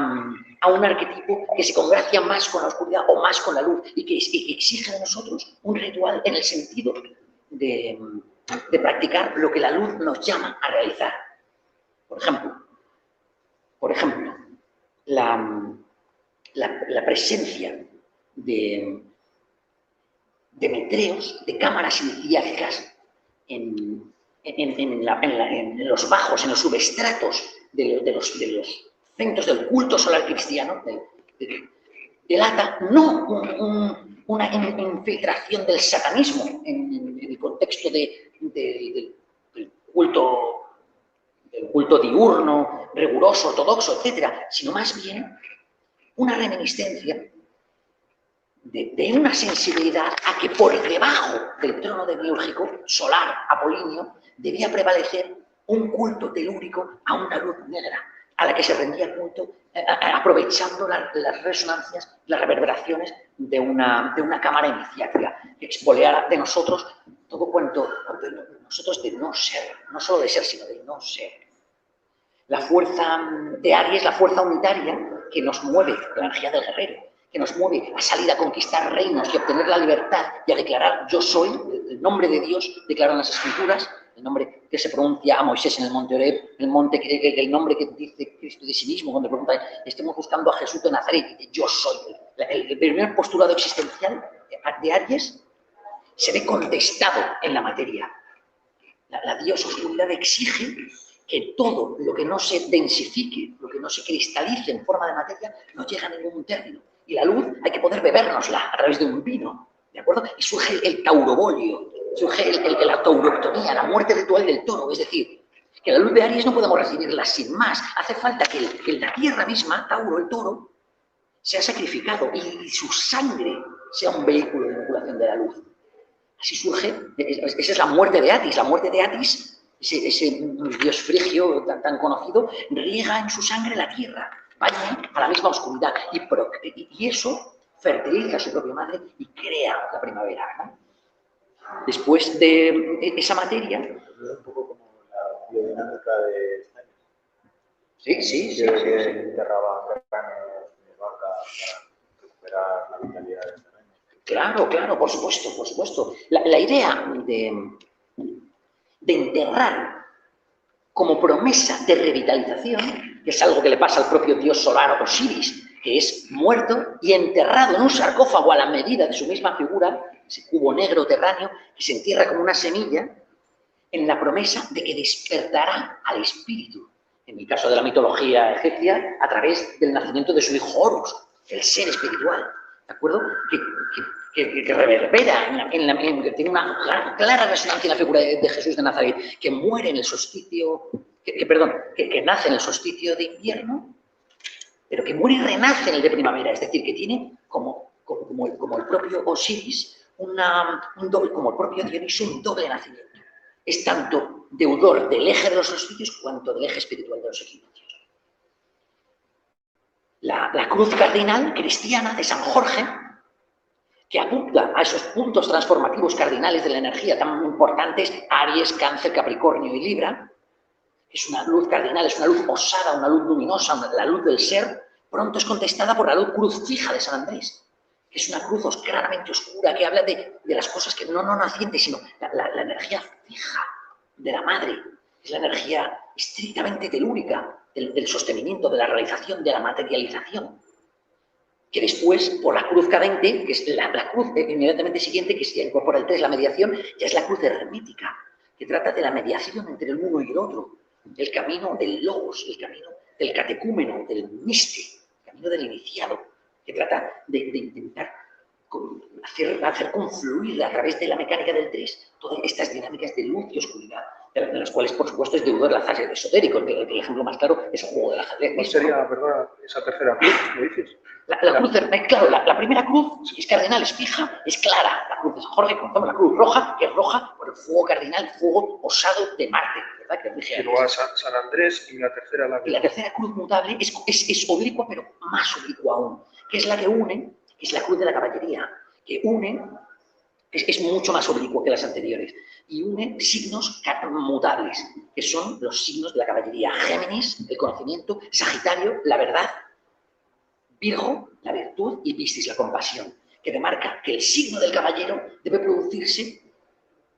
un arquetipo que se congracia más con la oscuridad o más con la luz y que exige de nosotros un ritual en el sentido de practicar lo que la luz nos llama a realizar. Por ejemplo, la presencia de metreos, de cámaras iniciáticas en los bajos, en los subestratos de los centros del culto solar cristiano, delata no una infiltración del satanismo en el contexto del culto diurno, riguroso, ortodoxo, etcétera, sino más bien una reminiscencia de una sensibilidad a que por debajo del trono demiúrgico, solar, apolíneo, debía prevalecer un culto telúrico a una luz negra, a la que se rendía culto aprovechando las resonancias, las reverberaciones de una cámara iniciática que expoliara de nosotros todo cuanto nosotros de no ser, no solo de ser, sino de no ser. La fuerza de Aries, la fuerza unitaria que nos mueve, la energía del guerrero, que nos mueve a salir a conquistar reinos y a obtener la libertad y a declarar yo soy, el nombre de Dios declaran las Escrituras, el nombre que se pronuncia a Moisés en el monte Oreb, el nombre que dice Cristo de sí mismo, cuando pregunta, estemos buscando a Jesús de Nazaret, yo soy. El primer postulado existencial de Aries se ve contestado en la materia. La diososcuridad exige que todo lo que no se densifique, lo que no se cristalice en forma de materia, no llega a ningún término. Y la luz hay que poder bebérnosla a través de un vino, ¿de acuerdo? Y surge el taurobolio, surge la tauroctomía, la muerte ritual del toro, es decir, que la luz de Aries no podemos recibirla sin más. Hace falta que la tierra misma, Tauro, el toro, sea sacrificado y su sangre sea un vehículo de inoculación de la luz. Así surge, esa es la muerte de Atis. La muerte de Atis, ese dios frigio tan conocido, riega en su sangre la tierra, baña a la misma oscuridad y eso fertiliza a su propia madre y crea la primavera, ¿no? Después de esa materia... Un poco como la biodinámica de España. Sí. Que enterraba terrenos de vaca para recuperar la vitalidad del terreno. Claro, por supuesto. La idea de enterrar como promesa de revitalización, que es algo que le pasa al propio dios solar Osiris, que es muerto y enterrado en un sarcófago a la medida de su misma figura, ese cubo negro terráneo, que se entierra como una semilla, en la promesa de que despertará al espíritu, en el caso de la mitología egipcia, a través del nacimiento de su hijo Horus, el ser espiritual, ¿de acuerdo? Que reverbera, que tiene una clara resonancia en la figura de Jesús de Nazaret, que muere en el solsticio, que nace en el solsticio de invierno, pero que muere y renace en el de primavera, es decir, que tiene como el propio Osiris, un doble, como el propio Dioniso, un doble nacimiento. Es tanto deudor del eje de los solsticios cuanto del eje espiritual de los equinoccios. La cruz cardinal cristiana de San Jorge, que apunta a esos puntos transformativos cardinales de la energía tan importantes, Aries, Cáncer, Capricornio y Libra, es una luz cardinal, es una luz osada, una luz luminosa, la luz del ser, pronto es contestada por la luz cruz fija de San Andrés, que es una cruz claramente oscura, que habla de las cosas que no nacientes, sino la energía fija de la madre, es la energía estrictamente telúrica del sostenimiento, de la realización, de la materialización, que después, por la cruz cadente, que es la cruz inmediatamente siguiente, que se incorpora el 3, la mediación, ya es la cruz hermética, que trata de la mediación entre el uno y el otro, el camino del logos, el camino del catecúmeno, del miste, el camino del iniciado, que trata de intentar hacer confluir a través de la mecánica del 3 todas estas dinámicas de luz y oscuridad, de las cuales, por supuesto, es deudor el ajedrez esotérico. El ejemplo más claro es el juego del ajedrez. ¿Cuál sería, perdona, esa tercera cruz, me dices? La cruz, claro, la primera cruz es cardinal, es fija, es clara. La cruz de San Jorge, conocemos la cruz roja, que es roja por el fuego cardinal, fuego osado de Marte, ¿verdad? Que rige y luego a San Andrés, y la tercera la Y la tercera cruz mutable es oblicua, pero más oblicua aún, que es la que une, que es la cruz de la caballería, que une, es mucho más oblicua que las anteriores, y une signos mutables, que son los signos de la caballería. Géminis, el conocimiento; Sagitario, la verdad; Virgo, la virtud; y Piscis, la compasión, que demarca que el signo del caballero debe producirse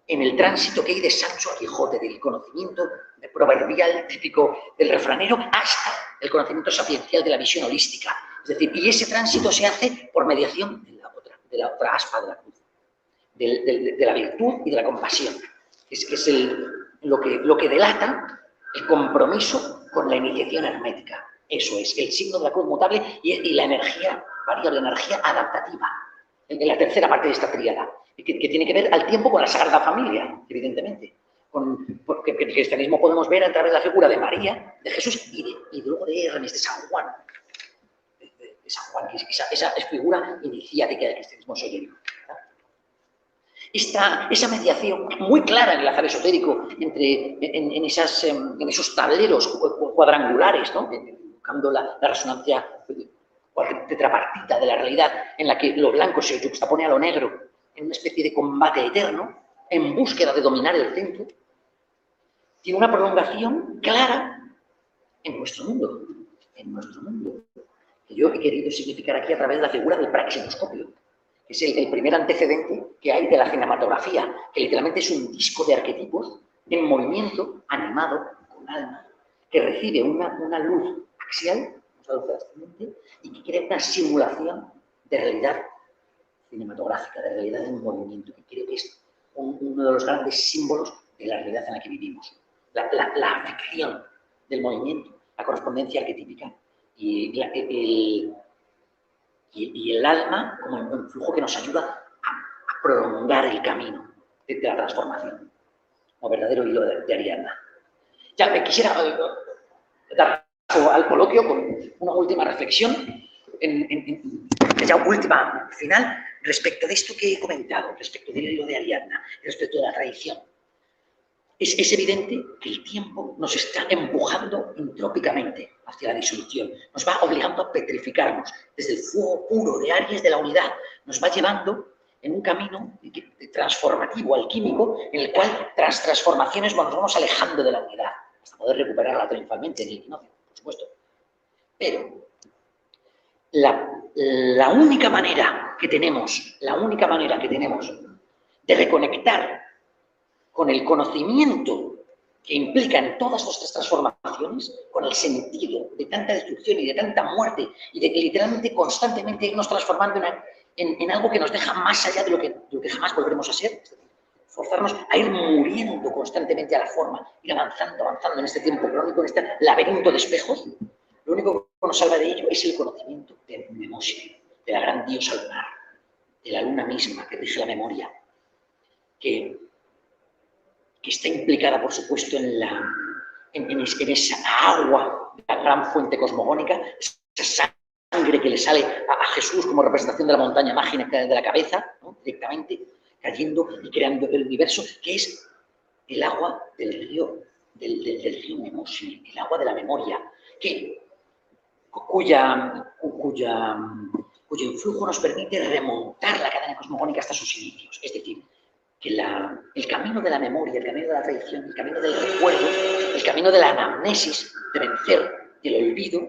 en el tránsito que hay de Sancho a Quijote, del conocimiento proverbial típico del refranero hasta el conocimiento sapiencial de la visión holística. Es decir, y ese tránsito se hace por mediación de la otra aspa de la cruz, de la virtud y de la compasión, que es lo que delata el compromiso con la iniciación hermética. Eso es, el signo de la cruz mutable y la energía variable, la energía adaptativa, en la tercera parte de esta tríada, que tiene que ver al tiempo con la Sagrada Familia, evidentemente. Porque en el cristianismo podemos ver a través de la figura de María, de Jesús y luego de Hermes, de San Juan. De San Juan, que es esa figura iniciática del cristianismo esotérico. Esa mediación muy clara en el azar esotérico en esos tableros cuadrangulares, ¿no? Buscando la resonancia tetrapartita de la realidad, en la que lo blanco se juxtapone a lo negro, en una especie de combate eterno, en búsqueda de dominar el centro, tiene una prolongación clara en nuestro mundo, que yo he querido significar aquí a través de la figura del praxenoscopio, que es el primer antecedente que hay de la cinematografía, que literalmente es un disco de arquetipos en movimiento, animado, con alma, que recibe una luz axial, y que crea una simulación de realidad cinematográfica, de realidad en movimiento, que creo que es uno de los grandes símbolos de la realidad en la que vivimos. La afección del movimiento, la correspondencia arquetípica y el alma como un flujo que nos ayuda a prolongar el camino de la transformación, como verdadero hilo de Ariadna. Ya me quisiera dar paso al coloquio con una última reflexión, ya última, final, respecto de esto que he comentado, respecto del hilo de Ariadna, respecto de la tradición. Es evidente que el tiempo nos está empujando entrópicamente hacia la disolución, nos va obligando a petrificarnos desde el fuego puro de Aries de la unidad, nos va llevando en un camino transformativo, alquímico, en el cual tras transformaciones nos vamos alejando de la unidad, hasta poder recuperarla triunfalmente en el equinoccio, por supuesto. Pero la única manera que tenemos de reconectar con el conocimiento que implican todas nuestras transformaciones, con el sentido de tanta destrucción y de tanta muerte, y de que literalmente constantemente irnos transformando en algo que nos deja más allá de lo que jamás volveremos a ser, es decir, forzarnos a ir muriendo constantemente a la forma, ir avanzando en este tiempo crónico, en este laberinto de espejos. Lo único que nos salva de ello es el conocimiento de Mnemosyne, de la gran diosa lunar, de la luna misma que rige la memoria, que está implicada, por supuesto, en esa agua de la gran fuente cosmogónica, esa sangre que le sale a Jesús como representación de la montaña mágica de la cabeza, ¿no? Directamente cayendo y creando el universo, que es el agua del río Mnemosyne, el agua de la memoria, cuyo influjo nos permite remontar la cadena cosmogónica hasta sus inicios. Es decir, que el camino de la memoria, el camino de la tradición, el camino del recuerdo, el camino de la anamnesis, de vencer el olvido,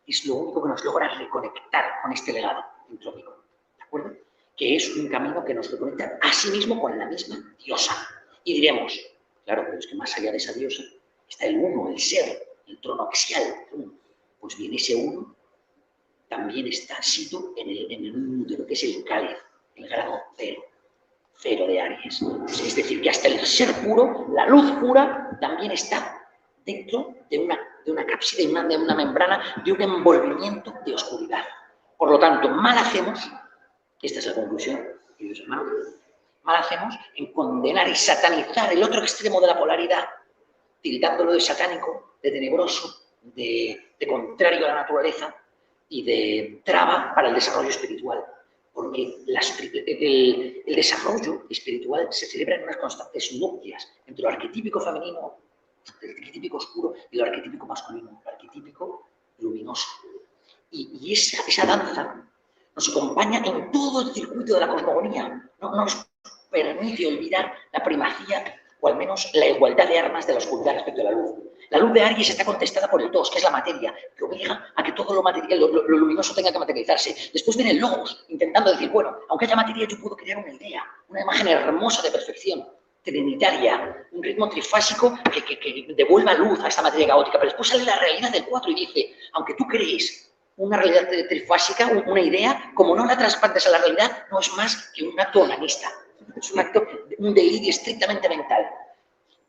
es lo único que nos logra reconectar con este legado entrópico, ¿de acuerdo? Que es un camino que nos reconecta a sí mismo con la misma diosa. Y diremos, claro, pero es que más allá de esa diosa está el uno, el ser, el trono axial. Pues bien, ese uno también está situado en el útero, que es el cáliz, el grado cero de Aries. Es decir, que hasta el ser puro, la luz pura, también está dentro de una cápside, de una membrana, de un envolvimiento de oscuridad. Por lo tanto, mal hacemos, esta es la conclusión, queridos hermanos, mal hacemos en condenar y satanizar el otro extremo de la polaridad, tildándolo de satánico, de tenebroso, de contrario a la naturaleza y de traba para el desarrollo espiritual. Porque el desarrollo espiritual se celebra en unas constantes nupcias entre lo arquetípico femenino, el arquetípico oscuro, y lo arquetípico masculino, el arquetípico luminoso. Y esa danza nos acompaña en todo el circuito de la cosmogonía. No nos permite olvidar la primacía, o al menos la igualdad de armas de la oscuridad respecto a la luz. La luz de Aries está contestada por el tos, que es la materia, que obliga a que todo lo material, lo luminoso tenga que materializarse. Después viene el logos, intentando decir, bueno, aunque haya materia, yo puedo crear una idea, una imagen hermosa de perfección, trinitaria, un ritmo trifásico que devuelva luz a esta materia caótica. Pero después sale la realidad del 4 y dice, aunque tú crees una realidad trifásica, una idea, como no la trasplantes a la realidad, no es más que un acto onanista. Es un acto, un delirio estrictamente mental.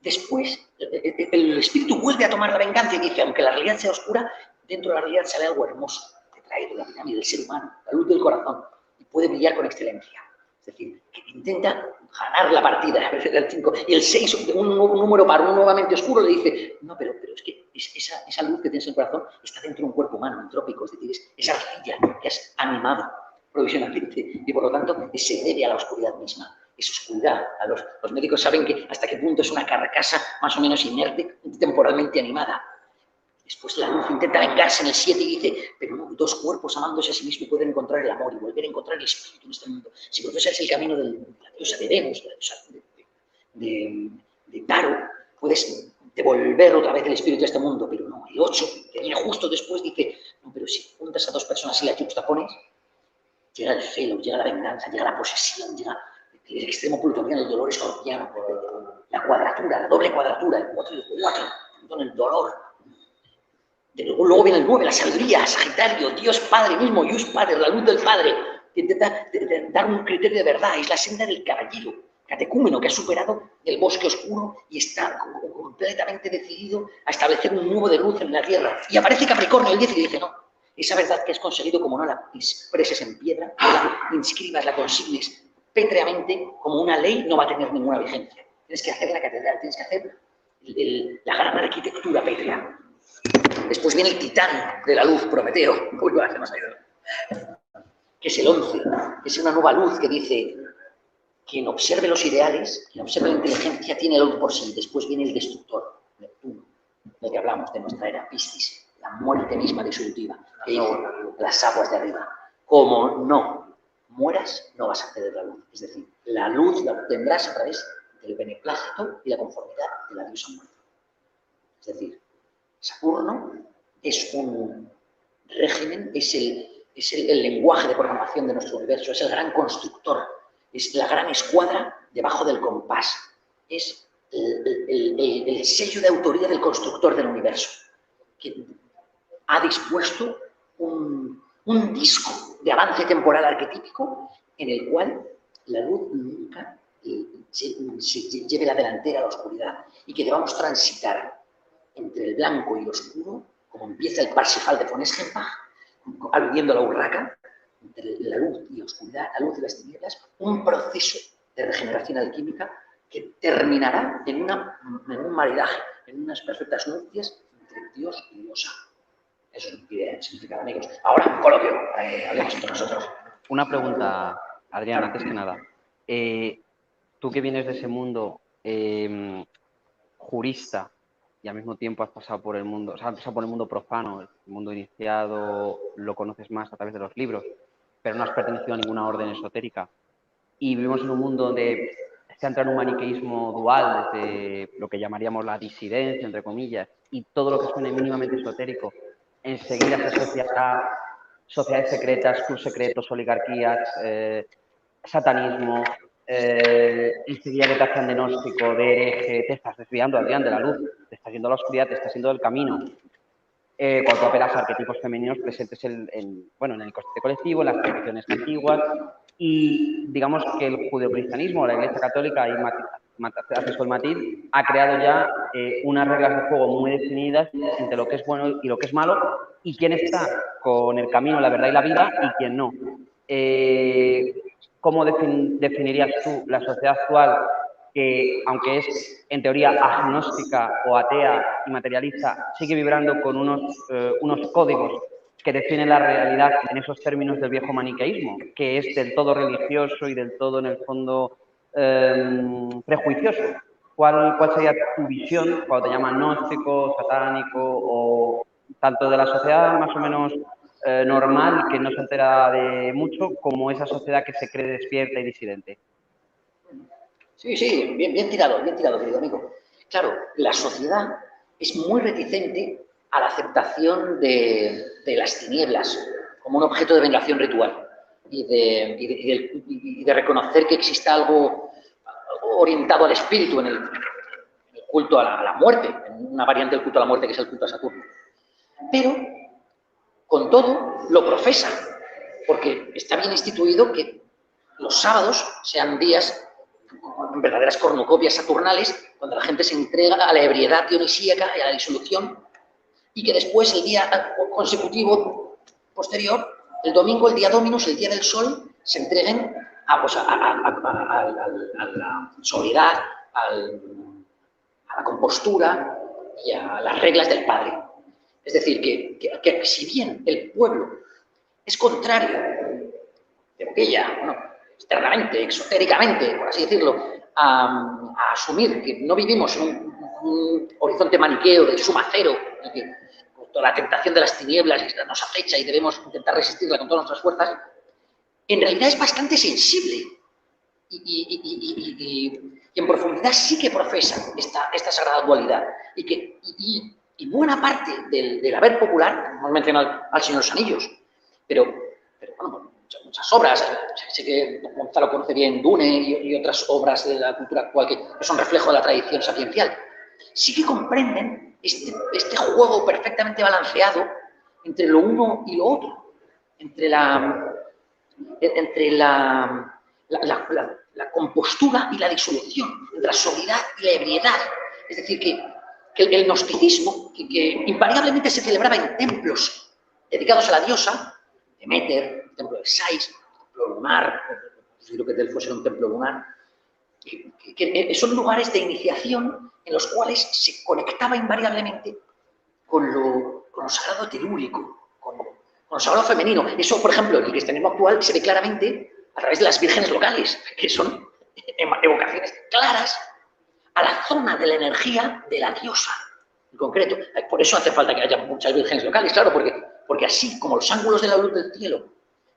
Después, el espíritu vuelve a tomar la venganza y dice, aunque la realidad sea oscura, dentro de la realidad sale algo hermoso, que trae de la pirámide del ser humano, la luz del corazón, y puede brillar con excelencia. Es decir, que intenta ganar la partida, el 5, y el 6, un número par, uno nuevamente oscuro, le dice, no, pero es que esa luz que tienes en el corazón está dentro de un cuerpo humano, entrópico, es decir, es arcilla que has animado provisionalmente, y por lo tanto se debe a la oscuridad misma. Es oscuridad. Los médicos saben que hasta qué punto es una carcasa más o menos inerte, temporalmente animada. Después la luz intenta vengarse en el 7 y dice, pero no, dos cuerpos amándose a sí mismos pueden encontrar el amor y volver a encontrar el espíritu en este mundo. Si profesas el camino de la diosa de Venus, de la diosa de Taro, puedes devolver otra vez el espíritu a este mundo, pero no, el 8, que viene justo después, dice, no, pero si juntas a dos personas y las juxtapones, llega el celo, llega la venganza, llega la posesión, llega el extremo plutoniano, el dolor escorpiano, la cuadratura, la doble cuadratura, el 4 y el 4, con el dolor. Luego viene el 9, la sabiduría, Sagitario, Dios Padre mismo, Ius Padre, la luz del Padre, que intenta dar un criterio de verdad, es la senda del caballero, catecúmeno, que ha superado el bosque oscuro y está completamente decidido a establecer un nudo de luz en la tierra. Y aparece Capricornio el 10 y dice, no, esa verdad que has conseguido, como no la expreses en piedra, no la inscribas, la consignes pétreamente como una ley, no va a tener ninguna vigencia. Tienes que hacer la catedral, tienes que hacer la gran arquitectura pétrea. Después viene el titán de la luz, Prometeo, que es el 11, que es una nueva luz que dice, quien observe los ideales, quien observe la inteligencia, tiene el luz por sí. Después viene el destructor, Neptuno, del que hablamos, de nuestra era, Piscis, la muerte misma disolutiva, que dice, las aguas de arriba. Como no mueras, no vas a acceder a la luz. Es decir, la luz la obtendrás a través del beneplácito y la conformidad de la diosa muerta. Es decir, Saturno es un régimen, es el lenguaje de programación de nuestro universo, es el gran constructor, es la gran escuadra debajo del compás, es el sello de autoría del constructor del universo, que ha dispuesto un disco de avance temporal arquetípico en el cual la luz nunca se lleve la delantera a la oscuridad y que debamos transitar entre el blanco y el oscuro, como empieza el Parsifal de von Eschenbach, aludiendo a la Urraca, entre la luz y la oscuridad, la luz y las tinieblas, un proceso de regeneración alquímica que terminará en un maridaje, en unas perfectas nupcias entre Dios y diosa. Eso significa, amigos. Ahora, coloquio, hablemos entre nosotros. Una pregunta, Adrián, antes que nada. Tú que vienes de ese mundo jurista y al mismo tiempo has pasado por el mundo, o sea, has pasado por el mundo profano, el mundo iniciado, lo conoces más a través de los libros, pero no has pertenecido a ninguna orden esotérica. Y vivimos en un mundo donde se entra en un maniqueísmo dual, desde lo que llamaríamos la disidencia, entre comillas, y todo lo que suene mínimamente esotérico, enseguida se asocia a sociedades secretas, clubes secretos, oligarquías, satanismo, enseguida que te hacen de gnóstico, de hereje, te estás desviando, Adrián, de la luz, te estás yendo a la oscuridad, te estás yendo del camino. Cuando operas arquetipos femeninos presentes en el inconsciente colectivo, en las tradiciones antiguas, y digamos que el judeocristianismo, la Iglesia Católica, y hace el matiz, ha creado ya unas reglas de juego muy definidas entre lo que es bueno y lo que es malo, y quién está con el camino, la verdad y la vida, y quién no. ¿Cómo definirías tú la sociedad actual que, aunque es en teoría agnóstica o atea y materialista, sigue vibrando con unos códigos que definen la realidad en esos términos del viejo maniqueísmo, que es del todo religioso y del todo, en el fondo, prejuicioso? ¿Cuál sería tu visión cuando te llaman gnóstico, satánico o tanto de la sociedad más o menos normal, que no se entera de mucho, como esa sociedad que se cree despierta y disidente? Sí, bien tirado, querido amigo. Claro, la sociedad es muy reticente a la aceptación de las tinieblas como un objeto de veneración ritual y de reconocer que exista algo orientado al espíritu en el culto a la muerte, en una variante del culto a la muerte que es el culto a Saturno. Pero, con todo, lo profesa, porque está bien instituido que los sábados sean días con verdaderas cornucopias saturnales, cuando la gente se entrega a la ebriedad dionisíaca y a la disolución, y que después, el día consecutivo posterior, el domingo, el día Dominus, el día del sol, se entreguen a la sobriedad, a la compostura y a las reglas del Padre. Es decir, que si bien el pueblo es contrario de aquella, externamente, exotéricamente, por así decirlo, a asumir que no vivimos en un horizonte maniqueo de suma cero, y que toda la tentación de las tinieblas nos acecha y debemos intentar resistirla con todas nuestras fuerzas, en realidad es bastante sensible y en profundidad sí que profesa esta sagrada dualidad. Y buena parte del haber popular, hemos mencionado al Señor de los Anillos, pero bueno, muchas obras, sé que Gonzalo conoce bien Dune y otras obras de la cultura actual que son reflejo de la tradición sapiencial, sí que comprenden este juego perfectamente balanceado entre lo uno y lo otro, entre la compostura y la disolución, entre la sobriedad y la ebriedad. Es decir, que el gnosticismo, que invariablemente se celebraba en templos dedicados a la diosa, Demeter, el templo de Sais, el templo lunar, considero que Delfos era un templo lunar, que son lugares de iniciación en los cuales se conectaba invariablemente con lo sagrado telúrico, con lo sagrado femenino. Eso, por ejemplo, en el cristianismo actual se ve claramente a través de las vírgenes locales, que son evocaciones claras a la zona de la energía de la diosa, en concreto. Por eso hace falta que haya muchas vírgenes locales, claro, porque así como los ángulos de la luz del cielo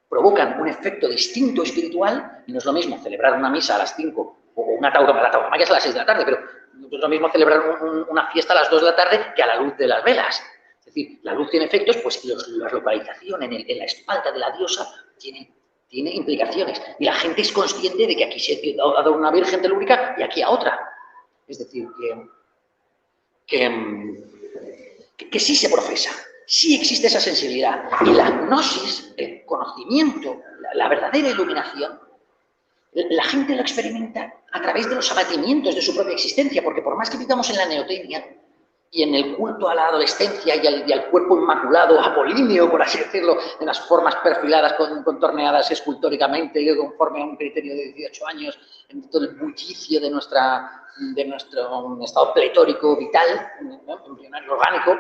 provocan un efecto distinto espiritual, y no es lo mismo celebrar una misa a las 5 o una tauromaquia a las 6 de la tarde, pero no es lo mismo celebrar una fiesta a las 2 de la tarde que a la luz de las velas. Es decir, la luz tiene efectos, pues la localización en la espalda de la diosa tiene implicaciones. Y la gente es consciente de que aquí se ha dado una virgen telúrica y aquí a otra. Es decir, que sí se profesa, sí existe esa sensibilidad. Y la gnosis, el conocimiento, la verdadera iluminación, la gente lo experimenta a través de los abatimientos de su propia existencia, porque por más que vivamos en la neotenia y en el culto a la adolescencia y al cuerpo inmaculado, apolíneo, por así decirlo, en las formas perfiladas, contorneadas escultóricamente, conforme a un criterio de 18 años, en todo el bullicio de nuestro estado pletórico vital, embrionario orgánico,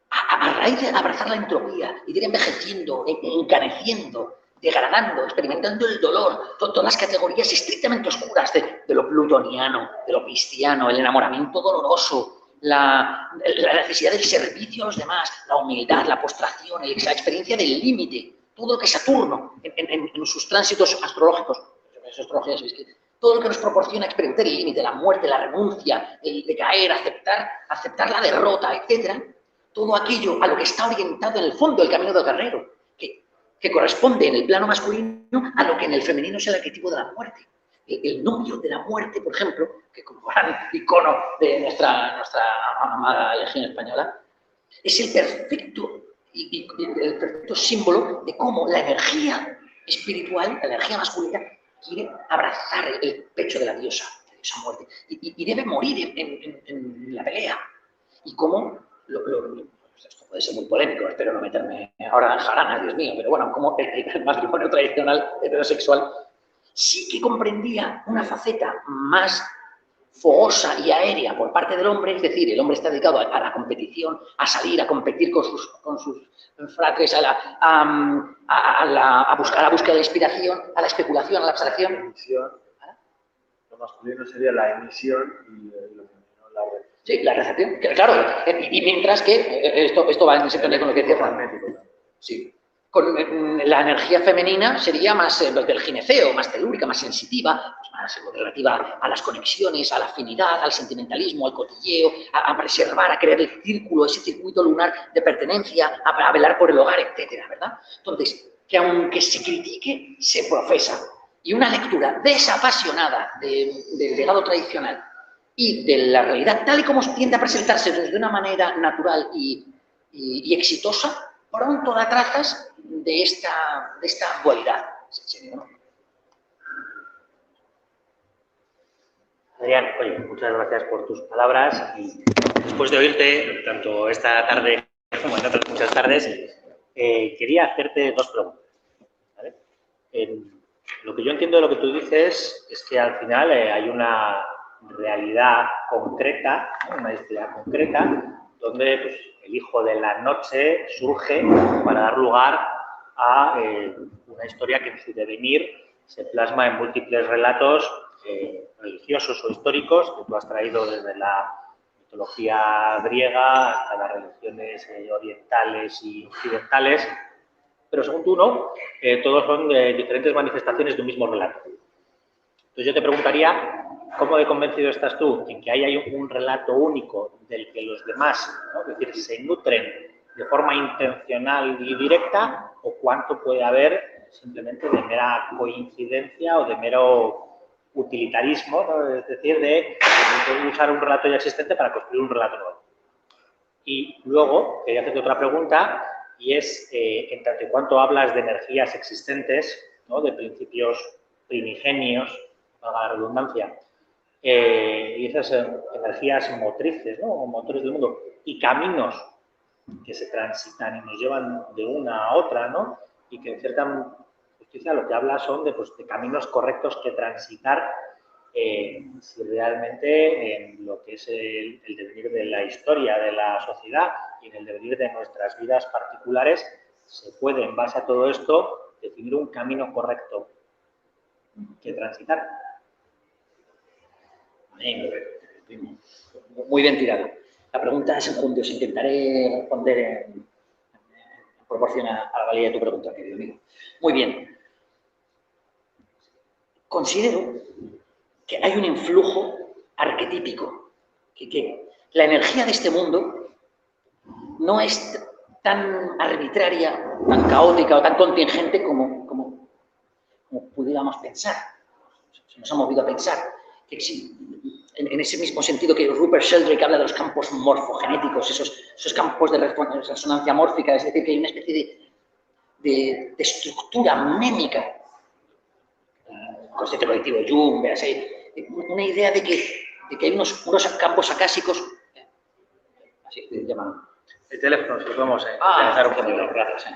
a raíz de abrazar la entropía, ir envejeciendo, encaneciendo, degradando, experimentando el dolor, todas las categorías estrictamente oscuras de lo plutoniano, de lo cristiano, el enamoramiento doloroso, la necesidad del servicio a los demás, la humildad, la postración, la experiencia del límite, todo lo que Saturno, en sus tránsitos astrológicos, todo lo que nos proporciona experimentar el límite, la muerte, la renuncia, el decaer, aceptar la derrota, etc., todo aquello a lo que está orientado en el fondo el camino del guerrero, que corresponde en el plano masculino a lo que en el femenino es el arquetipo de la muerte. El novio de la muerte, por ejemplo, que como gran icono de nuestra amada Legión Española, es el perfecto símbolo de cómo la energía espiritual, la energía masculina, quiere abrazar el pecho de la diosa muerte, y debe morir en la pelea. Y cómo esto puede ser muy polémico, espero no meterme ahora en jarana, Dios mío, pero bueno, como el matrimonio tradicional heterosexual sí que comprendía una faceta más fogosa y aérea por parte del hombre, es decir, el hombre está dedicado a la competición, a salir, a competir con sus fratres, a buscar la búsqueda de inspiración, a la especulación, a la abstracción. Lo masculino sería la emisión y lo femenino la recepción. Sí, la recepción, claro. Y mientras que esto va en sintonía con lo que decía Juan. Sí. Con la energía femenina sería más del gineceo, más telúrica, más sensitiva, pues más relativa a las conexiones, a la afinidad, al sentimentalismo, al cotilleo, a preservar, a crear el círculo, ese circuito lunar de pertenencia, a velar por el hogar, etcétera, ¿verdad? Entonces, que aunque se critique, se profesa. Y una lectura desapasionada del legado tradicional y de la realidad, tal y como tiende a presentarse de una manera natural y exitosa, pronto da trazas de esta dualidad. Adrián, oye, muchas gracias por tus palabras y después de oírte tanto esta tarde como en otras muchas tardes, quería hacerte dos preguntas. ¿Vale? Lo que yo entiendo de lo que tú dices es que al final hay una realidad concreta, una historia concreta, donde pues, el hijo de la noche surge para dar lugar a una historia que en su devenir se plasma en múltiples relatos religiosos o históricos que tú has traído desde la mitología griega hasta las religiones orientales y occidentales, pero según tú, ¿no? Todos son diferentes manifestaciones de un mismo relato. Entonces yo te preguntaría, ¿cómo de convencido estás tú en que ahí hay un relato único del que los demás, ¿no? Es decir, se nutren de forma intencional y directa, o cuánto puede haber simplemente de mera coincidencia o de mero utilitarismo, ¿no? Es decir, de usar un relato ya existente para construir un relato nuevo? Y luego, quería hacerte otra pregunta, y es, en tanto y cuanto hablas de energías existentes, ¿no? De principios primigenios, valga la redundancia, y esas energías motrices, ¿no? O motores del mundo, y caminos que se transitan y nos llevan de una a otra, ¿no? Y que en cierta justicia lo que habla son de, pues, de caminos correctos que transitar, si realmente en lo que es el devenir de la historia de la sociedad y en el devenir de nuestras vidas particulares, se puede, en base a todo esto, definir un camino correcto que transitar. Muy bien tirado. La pregunta es enjundia. Os intentaré responder en proporción a la valía de tu pregunta, querido amigo. Muy bien. Considero que hay un influjo arquetípico, que la energía de este mundo no es tan arbitraria, tan caótica o tan contingente como pudiéramos pensar. Se nos ha movido a pensar que en ese mismo sentido que Rupert Sheldrake habla de los campos morfogenéticos, esos campos de resonancia mórfica, es decir, que hay una especie de estructura mnémica. El concepto colectivo Jung, una idea de que hay unos campos acásicos, así se llaman. El teléfono, si lo podemos un poquito. Gracias.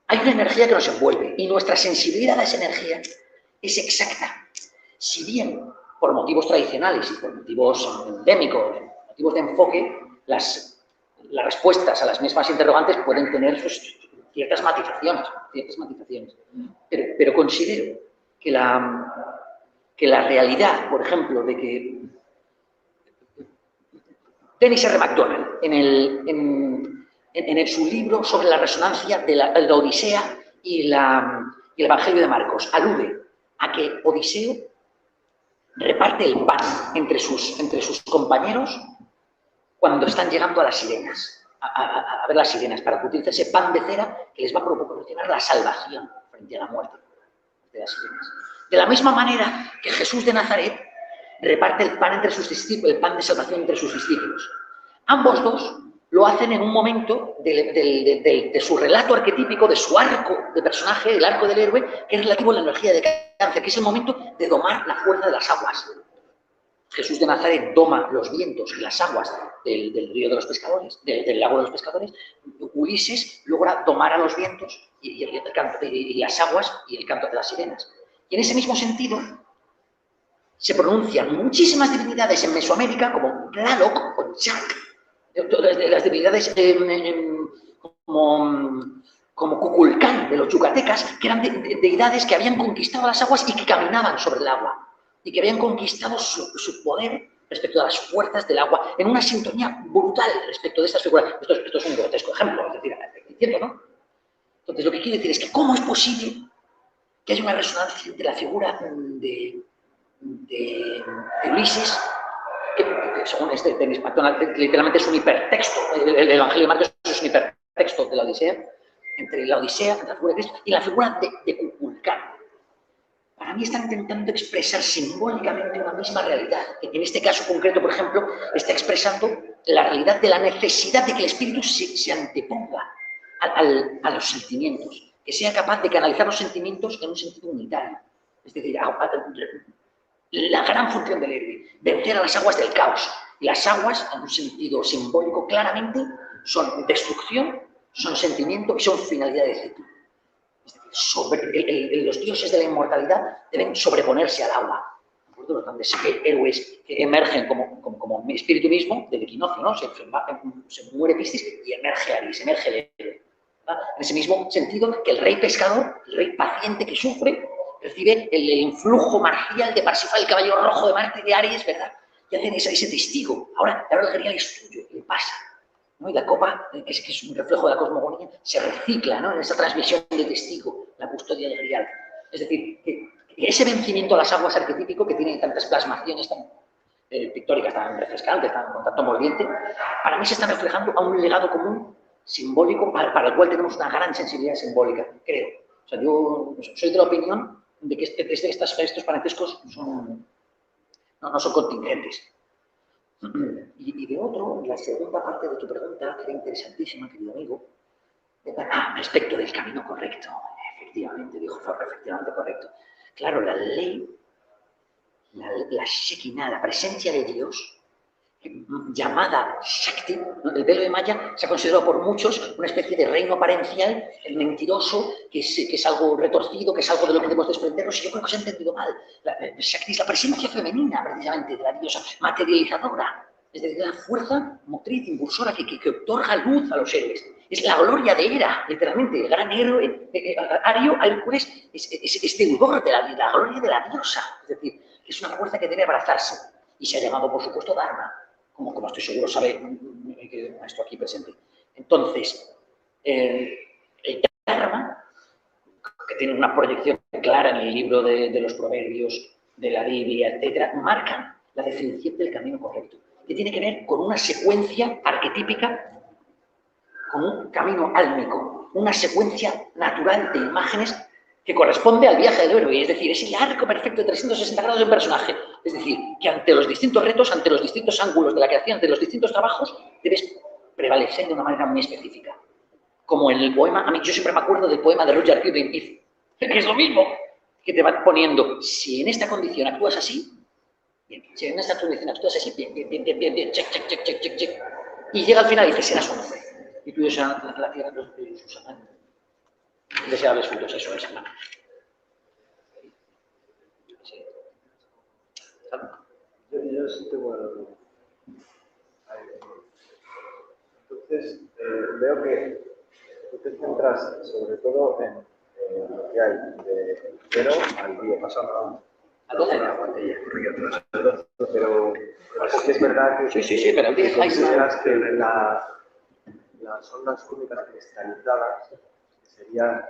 Hay una energía que nos envuelve y nuestra sensibilidad a esa energía es exacta. Si bien por motivos tradicionales y por motivos endémicos, motivos de enfoque, las respuestas a las mismas interrogantes pueden tener ciertas matizaciones. Pero considero que la realidad, por ejemplo, de que Dennis R. MacDonald, en su libro sobre la resonancia de la Odisea y el Evangelio de Marcos, alude a que Odiseo reparte el pan entre sus compañeros cuando están llegando a las sirenas, a ver las sirenas, para que utilice ese pan de cera que les va a proporcionar la salvación frente a la muerte de las sirenas. De la misma manera que Jesús de Nazaret reparte el pan entre sus discípulos, el pan de salvación entre sus discípulos. Ambos dos lo hacen en un momento de su relato arquetípico, de su arco de personaje, el arco del héroe, que es relativo a la energía de cáncer, que es el momento de domar la fuerza de las aguas. Jesús de Nazaret doma los vientos y las aguas del río de los pescadores, del lago de los pescadores. Ulises logra domar a los vientos y las aguas y el canto de las sirenas. Y en ese mismo sentido se pronuncian muchísimas divinidades en Mesoamérica, como Tlaloc o Chac, las divinidades como Cuculcán de los yucatecas, que eran deidades que habían conquistado las aguas y que caminaban sobre el agua, y que habían conquistado su poder respecto a las fuerzas del agua, en una sintonía brutal respecto de estas figuras. Esto es un grotesco ejemplo, es decir, entiendo, ¿no? Entonces, lo que quiero decir es que ¿cómo es posible que haya una resonancia entre la figura de Ulises, que según Dennis MacDonald, literalmente es un hipertexto, el Evangelio de Marcos es un hipertexto de la Odisea, entre la Odisea, entre la figura de Cristo, y la figura de Cuculcán? Para mí están intentando expresar simbólicamente una misma realidad, que en este caso concreto, por ejemplo, está expresando la realidad de la necesidad de que el espíritu se anteponga a los sentimientos, que sea capaz de canalizar los sentimientos en un sentido unitario. Es decir, la gran función del héroe, vencer a las aguas del caos. Y las aguas, en un sentido simbólico, claramente son destrucción, son sentimiento y son finalidad de ciclo. Es decir, los dioses de la inmortalidad deben sobreponerse al agua. Los grandes héroes que emergen como mi espíritu mismo, del equinoccio, ¿no? Se muere Piscis y emerge Aries, emerge el héroe. ¿Verdad? En ese mismo sentido que el rey pescador, el rey paciente que sufre, recibe el influjo marcial de Parsifal, el caballero rojo de Marte y de Aries, ¿verdad? Y hacen ese testigo. Ahora el grial es tuyo, le pasa, ¿no? Y la copa, que es un reflejo de la cosmogonía, se recicla, ¿no? En esa transmisión de testigo, la custodia del grial. Es decir, que ese vencimiento a las aguas arquetípico que tiene tantas plasmaciones tan pictóricas, tan refrescantes, tan con tanto mordiente, para mí se está reflejando a un legado común simbólico para el cual tenemos una gran sensibilidad simbólica, creo. O sea, yo soy de la opinión de que estos parentescos no son contingentes. Y de otro, la segunda parte de tu pregunta, que era interesantísima, querido amigo, respecto del camino correcto. Efectivamente, dijo, fue efectivamente correcto. Claro, la ley, la Shekinah, la presencia de Dios, llamada Shakti, el velo de Maya, se ha considerado por muchos una especie de reino parencial, el mentiroso, que es algo retorcido, que es algo de lo que debemos desprendernos, y yo creo que se ha entendido mal. Shakti es la presencia femenina, precisamente, de la diosa, materializadora, es decir, la fuerza motriz, impulsora, que otorga luz a los héroes. Es la gloria de Hera, literalmente, el gran héroe, Ario, Hércules, es deudor de la gloria de la diosa, es decir, es una fuerza que debe abrazarse, y se ha llamado, por supuesto, Dharma. Como estoy seguro sabe el maestro aquí presente. Entonces, el Dharma, que tiene una proyección clara en el libro de los proverbios, de la Biblia, etcétera, marcan la definición del camino correcto, que tiene que ver con una secuencia arquetípica, con un camino álmico, una secuencia natural de imágenes que corresponde al viaje del héroe, es decir, es el arco perfecto de 360 grados del personaje. Es decir, que ante los distintos retos, ante los distintos ángulos de la creación, ante los distintos trabajos, debes prevalecer de una manera muy específica. Como en el poema, yo siempre me acuerdo del poema de Rudyard Kipling, que es lo mismo, que te va poniendo, si en esta condición actúas así, bien, si en esta condición actúas así, bien, check, check. Y llega al final y dice, serás un hombre. Y tú serás la tierra de los espíritus deseables frutos, eso es, hermano. Sí. Yo sí tengo una pregunta. Entonces, veo que tú te centras sobre todo en lo que hay de 0 al 10. Pasando Al 12. Pero sí es verdad que Sí, pero el 10 consideras que las ondas cósmicas cristalizadas, que serían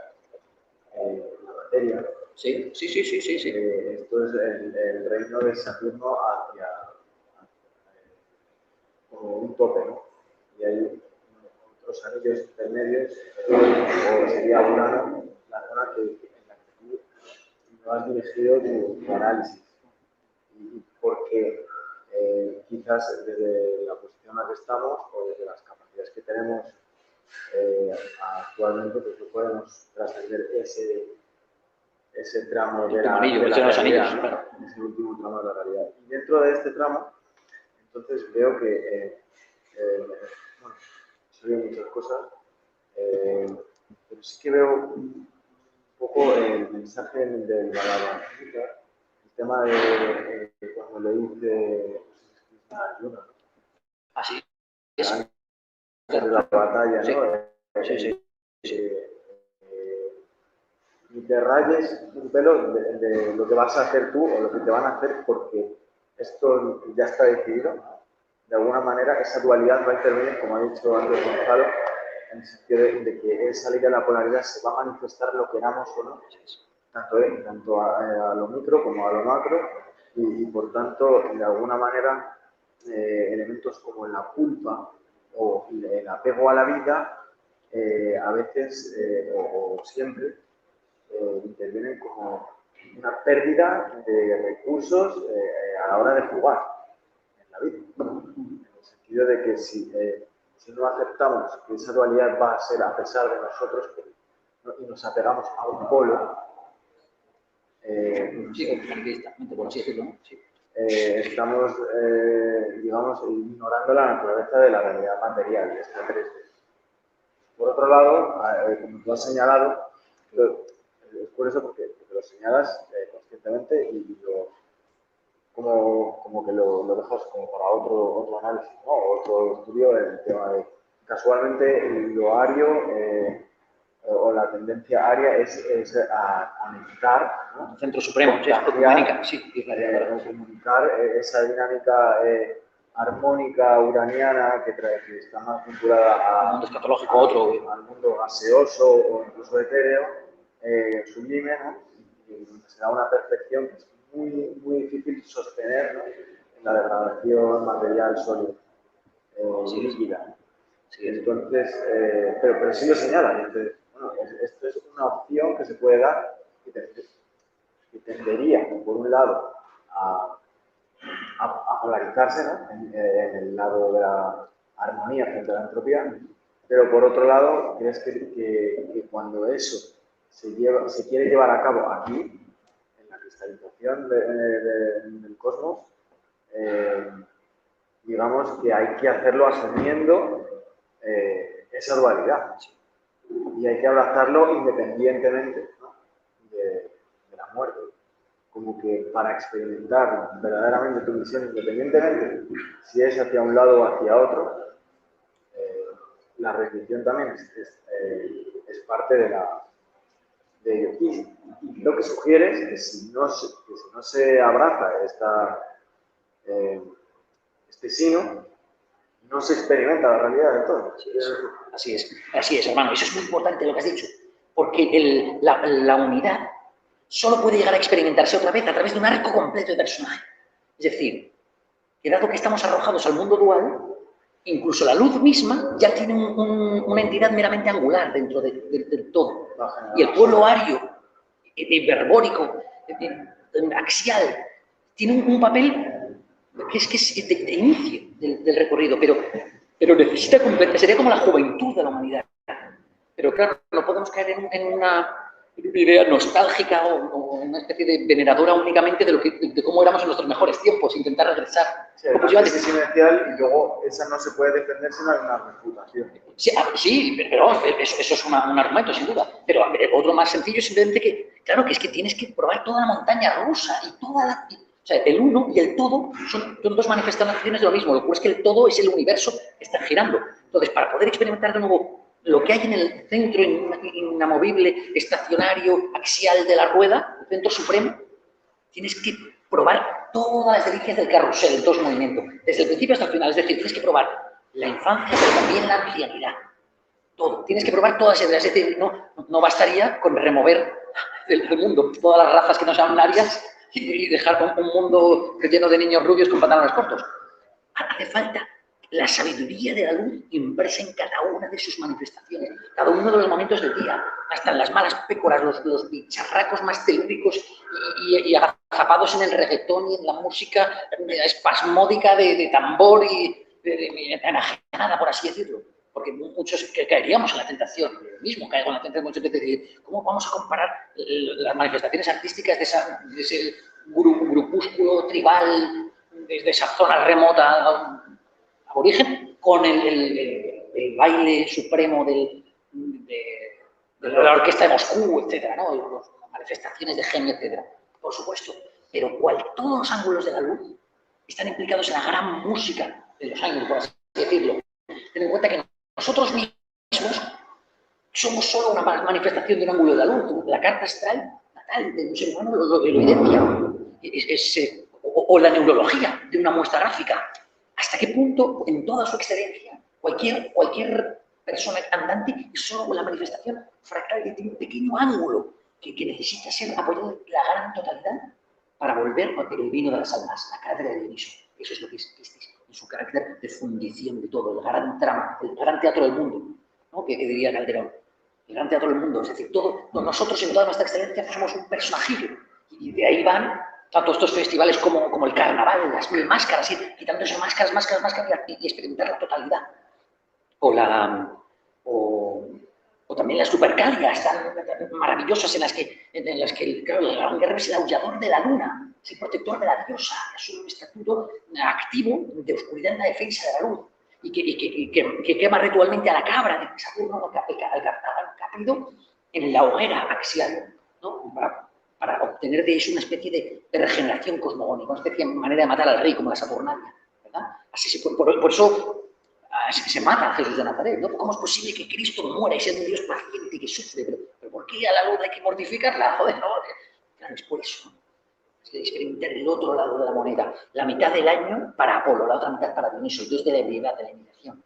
la materia, sí. esto es el reino de Saturno hacia como un tope, ¿no? Y hay otros anillos intermedios, o sería Urano, la zona en la que tú no has dirigido tu análisis. Y porque quizás desde la posición en la que estamos o desde las capacidades que tenemos actualmente, pues no podemos trascender ese tramo de la realidad, claro. ese último tramo de la realidad. Y dentro de este tramo, entonces veo que, bueno, se ven muchas cosas, pero sí que veo un poco el mensaje del Bhagavad Gita, el tema de cuando leí de la luna, ¿no? Así es. De la batalla, ¿no? Sí. Y te rayes un pelo de lo que vas a hacer tú o lo que te van a hacer, porque esto ya está decidido. De alguna manera, esa dualidad va a intervenir, como ha dicho antes Gonzalo, en el sentido de que esa ley de la polaridad se va a manifestar lo queramos o no, tanto a lo micro como a lo macro, y por tanto, de alguna manera, elementos como la culpa o el apego a la vida, a veces o siempre, intervienen como una pérdida de recursos a la hora de jugar en la vida. En el sentido de que si no aceptamos que esa dualidad va a ser a pesar de nosotros y nos apegamos a un polo, por así decirlo, ¿no? Sí. Estamos, digamos, ignorando la naturaleza de la realidad material, de esta 3D. Por otro lado, como tú has señalado, es por eso porque lo señalas conscientemente y como que lo dejas como para otro análisis, ¿no? Otro estudio en el tema de casualmente lo ario o la tendencia aria es a conectar, ¿no? El centro supremo, comunicar esa dinámica armónica uraniana que está más vinculada al mundo escatológico, al mundo gaseoso o incluso etéreo, sublime, ¿no? donde se da una perfección que es muy, muy difícil sostener, ¿no? En la degradación material sólida y líquida. Sí, Entonces, pero sí lo señala. Entonces, bueno, esto es una opción que se puede dar que tendería, por un lado, a polarizarse, ¿no? En el lado de la armonía frente a la entropía, pero por otro lado, crees que cuando eso se quiere llevar a cabo aquí, en la cristalización del cosmos, digamos que hay que hacerlo asumiendo esa dualidad. Y hay que abrazarlo independientemente, ¿no? de la muerte. Como que para experimentar verdaderamente tu misión, independientemente si es hacia un lado o hacia otro, la rendición también es parte de ello. Y lo que sugieres es que si no se abraza este sino, no se experimenta la realidad de todo. Así es, hermano. Eso es muy importante lo que has dicho, porque la unidad solo puede llegar a experimentarse otra vez a través de un arco completo de personaje. Es decir, que dado que estamos arrojados al mundo dual, incluso la luz misma ya tiene una entidad meramente angular dentro del todo. Y el pueblo ario, hiperbórico, axial, tiene un papel que es de inicio del recorrido, pero necesita completar, sería como la juventud de la humanidad. Pero claro, no podemos caer en una idea nostálgica o en una especie de veneradora únicamente de cómo éramos en nuestros mejores tiempos, intentar regresar. Sí, hay una crisis inicial y luego esa no se puede defender sin una refutación. Sí, pero eso es un argumento, sin duda. Pero otro más sencillo es simplemente que, claro, que es que tienes que probar toda la montaña rusa y toda la... O sea, el uno y el todo son dos manifestaciones de lo mismo. Lo que ocurre es que el todo es el universo que está girando. Entonces, para poder experimentar de nuevo lo que hay en el centro inamovible, estacionario, axial de la rueda, el centro supremo, tienes que probar todas las delicias del carrusel, en todo su movimiento, desde el principio hasta el final. Es decir, tienes que probar la infancia, pero también la ancianidad. Todo. Tienes que probar todas esas. Es decir, no bastaría con remover del mundo todas las razas que no sean narias y dejar un mundo lleno de niños rubios con pantalones cortos. Hace falta la sabiduría de la luz impresa en cada una de sus manifestaciones, cada uno de los momentos del día, hasta en las malas pécoras, los bicharracos más telúricos y agazapados en el reggaetón y en la música espasmódica de tambor y enajenada, por así decirlo. Porque muchos caeríamos en la tentación, yo mismo caigo en la tentación muchas veces de decir, ¿cómo vamos a comparar las manifestaciones artísticas de ese grupúsculo tribal, desde esa zona remota aborigen, con el baile supremo de la orquesta de Moscú, etcétera, ¿no? Las manifestaciones de genio, etcétera? Por supuesto, pero todos los ángulos de la luz están implicados en la gran música de los años, por así decirlo. Ten en cuenta que nosotros mismos somos solo una manifestación de un ángulo de la luz. La carta astral natal de un ser humano lo evidencia. O la neurología de una muestra gráfica. ¿Hasta qué punto, en toda su excelencia, cualquier persona andante es solo la manifestación fractal de un pequeño ángulo que necesita ser apoyado en la gran totalidad para volver el vino de las almas, la cátedra de Dioniso? Eso es lo que es en su carácter de fundición de todo, el gran trama, el gran teatro del mundo, ¿no? que diría Calderón. El gran teatro del mundo, es decir, nosotros en toda nuestra excelencia somos un personajillo, y de ahí van tanto estos festivales como el carnaval, las 1000 máscaras, quitándose máscaras y experimentar la totalidad. O también las supercalias tan maravillosas en las que claro, el gran guerrero es el aullador de la luna, es el protector de la diosa, es un estatuto activo de oscuridad en la defensa de la luz, y que quema ritualmente a la cabra de Saturno, al Caprido, en la hoguera axial, ¿no? Para obtener de eso una especie de regeneración cosmogónica, una especie de manera de matar al rey, como la Saturnalia, ¿verdad? Así por eso se mata a Jesús de Nazaret, ¿no? ¿Cómo es posible que Cristo muera y sea un Dios paciente que sufre? ¿Pero por qué a la luz hay que mortificarla? Joder, no. Claro, es por eso. Es de experimentar el otro lado de la moneda. La mitad del año para Apolo, la otra mitad para Dioniso, el dios de la ebriedad, de la iniciación,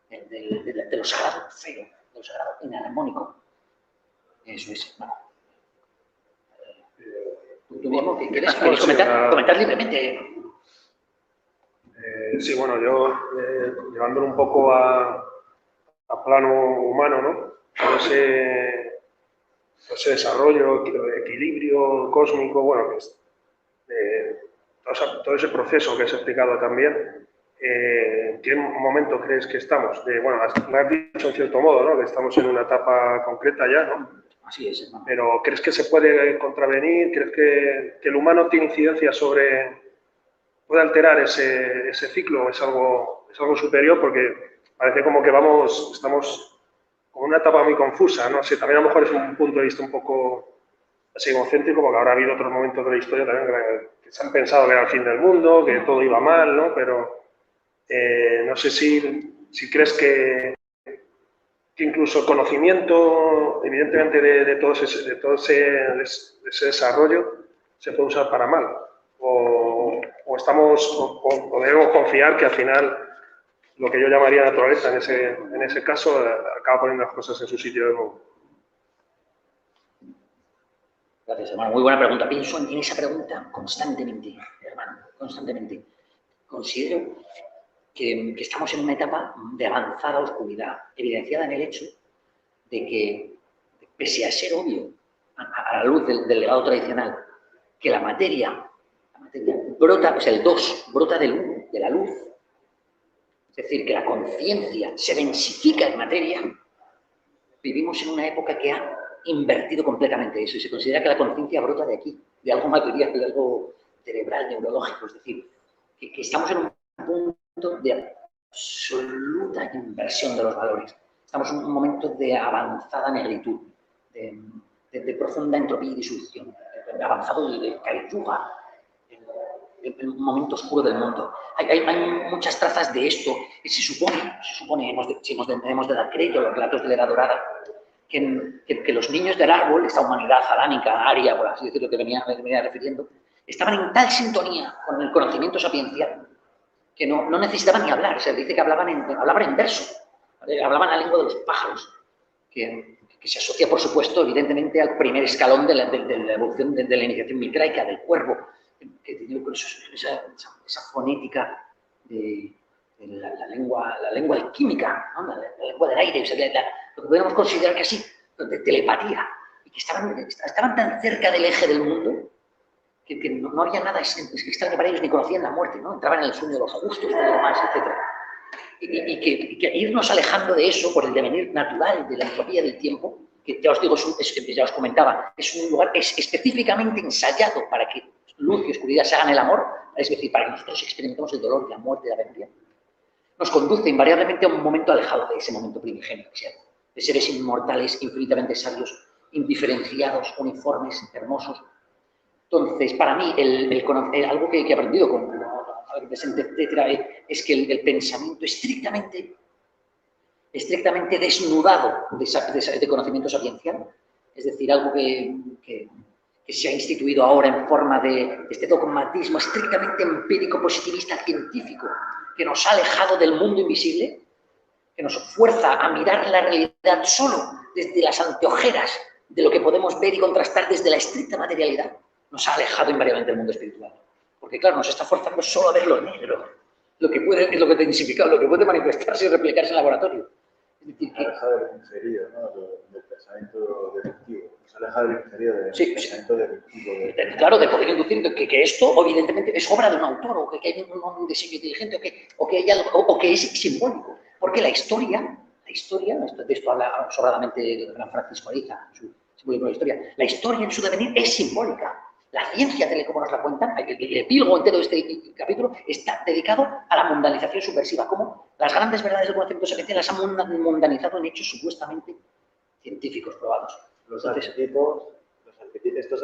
de lo sagrado feo, de lo sagrado inarmónico. Eso es, hermano. Tú mismo, ¿qué quieres Bueno, sí, comentar libremente? Sí, bueno, yo llevándolo un poco a plano humano, ¿no? Todo ese desarrollo, equilibrio cósmico, bueno, que es, todo ese proceso que has explicado también, ¿en qué momento crees que estamos? Bueno, lo has dicho en cierto modo, ¿no? Que estamos en una etapa concreta ya, ¿no? Así es, hermano. Pero ¿crees que se puede contravenir? ¿Crees que el humano tiene incidencia puede alterar ese ciclo? ¿Es algo superior? Porque parece como que estamos con una etapa muy confusa, ¿no? Sí, también a lo mejor es un punto de vista un poco así egocéntrico, porque habrá habido otros momentos de la historia también que se han pensado que era el fin del mundo, que todo iba mal, ¿no? Pero no sé si crees que incluso el conocimiento, evidentemente, de todo ese desarrollo se puede usar para mal. O debemos confiar que al final lo que yo llamaría naturaleza en ese caso acaba poniendo las cosas en su sitio de nuevo. Gracias, hermano. Muy buena pregunta. Pienso en esa pregunta constantemente, hermano, constantemente. Considero que estamos en una etapa de avanzada oscuridad, evidenciada en el hecho de que, pese a ser obvio, a la luz del legado tradicional, que la materia brota, o sea, el 2 brota del 1, de la luz, es decir, que la conciencia se densifica en materia, vivimos en una época que ha invertido completamente eso y se considera que la conciencia brota de aquí, de algo material, de algo cerebral, neurológico, es decir, que estamos en un punto de absoluta inversión de los valores. Estamos en un momento de avanzada negritud, de profunda entropía y disolución, de avanzado de Kali-Yuga, el momento oscuro del mundo. Hay muchas trazas de esto y se supone hemos de dar crédito a los relatos de la Edad Dorada, que los niños del árbol, esta humanidad adámica, aria, por así decirlo, que venía refiriendo, estaban en tal sintonía con el conocimiento sapiencial que no necesitaban ni hablar. Se dice que hablaban en verso, ¿vale? Hablaban la lengua de los pájaros, que se asocia, por supuesto, evidentemente al primer escalón de la evolución de la iniciación micraica, del cuervo, que tenía esa fonética de la lengua alquímica, ¿no? la lengua del aire, o sea, lo que podríamos considerar que así, de telepatía, y que estaban tan cerca del eje del mundo que no había nada extraño para ellos, ni conocían la muerte, ¿no? Entraban en el sueño de los justos, de lo demás, etc. Y que irnos alejando de eso por el devenir natural de la entropía del tiempo, que ya os digo, ya os comentaba, es un lugar específicamente ensayado para que luz y oscuridad se hagan el amor, es decir, para que nosotros experimentemos el dolor, la muerte, la memoria, nos conduce invariablemente a un momento alejado de ese momento primigenio, de seres inmortales, infinitamente sabios, indiferenciados, uniformes, hermosos. Entonces, para mí, algo que he aprendido con etcétera, es que el pensamiento estrictamente desnudado de conocimiento sapiencial, es decir, algo que se ha instituido ahora en forma de este dogmatismo estrictamente empírico, positivista, científico, que nos ha alejado del mundo invisible, que nos fuerza a mirar la realidad solo desde las anteojeras de lo que podemos ver y contrastar desde la estricta materialidad, nos ha alejado invariablemente del mundo espiritual. Porque, claro, nos está forzando solo a ver lo negro, lo que densificado, lo que puede manifestarse y replicarse en el laboratorio. Es decir, nos aleja del inferior, ¿no? Del pensamiento deductivo. Nos aleja del inferior, del pensamiento deductivo. Claro, de poder inducir que esto, evidentemente, es obra de un autor, o que hay un diseño inteligente, o que es simbólico. Porque la historia, de esto habla sobradamente el gran Francisco Ariza, su libro de historia, la historia en su devenir es simbólica. La ciencia, tal y como nos la cuentan, el epílogo entero de este capítulo está dedicado a la mundanización subversiva, como las grandes verdades del conocimiento sapiencial las han mundanizado en hechos supuestamente científicos probados. Estos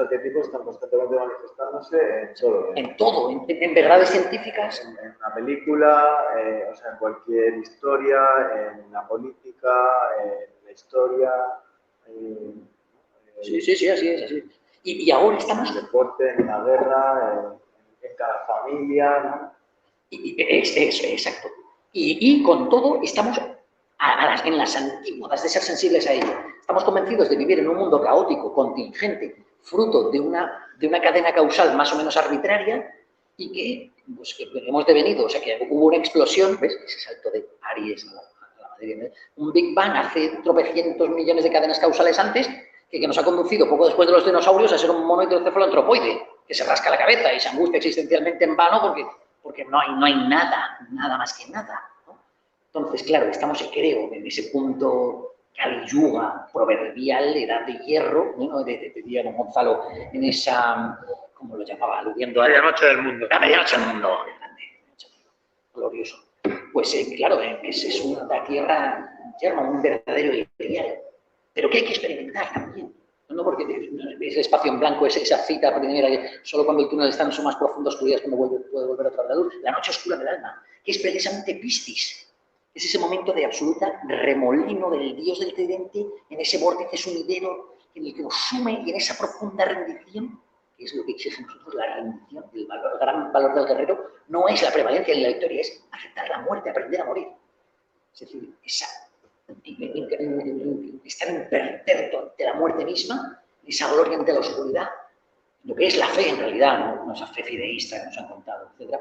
arquetipos están constantemente manifestándose en todo. En todo, en verdades científicas. En una película, o sea, en cualquier historia, en la política, en la historia. Sí, así es, así es. Y ahora estamos... En el deporte, en la guerra, en cada familia, ¿no? Exacto. Y con todo estamos en las antípodas de ser sensibles a ello. Estamos convencidos de vivir en un mundo caótico, contingente, fruto de una cadena causal más o menos arbitraria y que, pues, que hemos devenido, o sea, que hubo una explosión, ¿ves? Ese salto de Aries a la materia, un Big Bang hace tropecientos millones de cadenas causales antes que nos ha conducido poco después de los dinosaurios a ser un mono hidrocéfalo antropoide, que se rasca la cabeza y se angustia existencialmente en vano porque no hay nada más que nada, ¿no? Entonces, claro, estamos, creo, en ese punto Kali Yuga, proverbial, edad de hierro, ¿no? Decía don Gonzalo, en esa, ¿cómo lo llamaba? Aludiendo a La medianoche del mundo. La medianoche del mundo, grande, glorioso. Pues claro, es una tierra yerma, un verdadero ideal, pero que hay que experimentar también. No porque ese espacio en blanco, esa cita primera, que solo cuando el túnel está en su más profunda oscuridad es como puede volver otra vez la luz, la noche oscura del alma, que es precisamente Piscis. Es ese momento de absoluta remolino del dios del tridente en ese vórtice sumidero en el que nos sume y en esa profunda rendición, que es lo que exige nosotros la rendición, el gran valor del guerrero, no es la prevalencia ni la victoria, es aceptar la muerte, aprender a morir. Es decir, estar imperterto ante la muerte misma, esa gloria ante la oscuridad, lo que es la fe en realidad, no esa fe fideísta que nos han contado, etc.,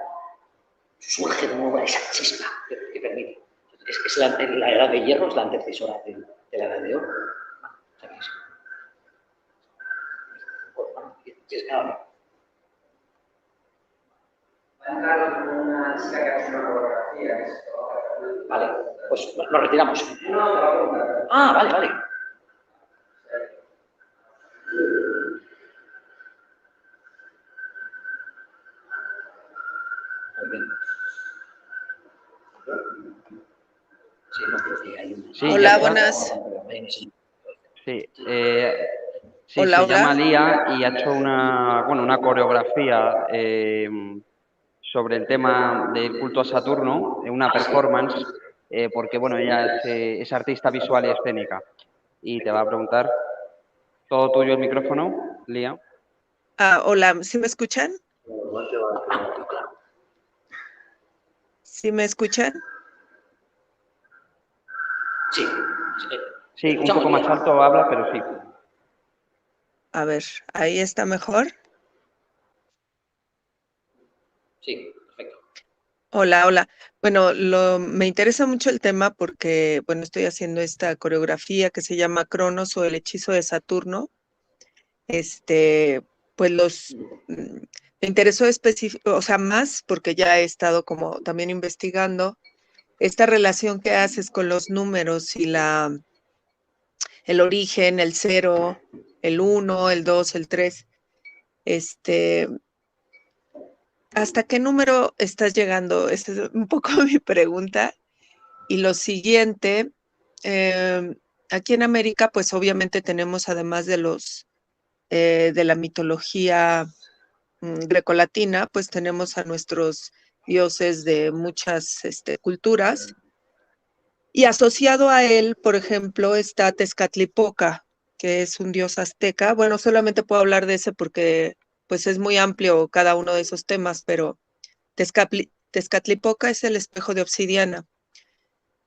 surge de nuevo esa chispa que permite. Es la edad de hierro, es la antecesora de la edad de oro. O sea, es claro. Vale, pues nos retiramos. Ah, vale. Muy bien. Sí, no creo que hay una. Sí, Hola, buenas. Sí, Hola, se llama hola. Lía y ha hecho una coreografía sobre el tema del culto a Saturno, una performance, porque bueno, ella es artista visual y escénica. Y te va a preguntar, ¿todo tuyo el micrófono, Lía? Hola, ¿sí me escuchan? ¿Sí me escuchan? Sí. Sí, un poco más alto habla, pero sí. A ver, ¿ahí está mejor? Sí, perfecto. Hola. Bueno, me interesa mucho el tema porque, bueno, estoy haciendo esta coreografía que se llama Cronos o el hechizo de Saturno. Pues me interesó específico, o sea, más porque ya he estado como también investigando esta relación que haces con los números y el origen, el 0, el 1, el 2, el 3. ¿Hasta qué número estás llegando? Esta es un poco mi pregunta. Y lo siguiente, aquí en América, pues obviamente tenemos, además de la mitología grecolatina, pues tenemos a nuestros dioses de muchas culturas. Y asociado a él, por ejemplo, está Tezcatlipoca, que es un dios azteca. Bueno, solamente puedo hablar de ese porque pues es muy amplio cada uno de esos temas, pero Tezcatlipoca es el espejo de obsidiana.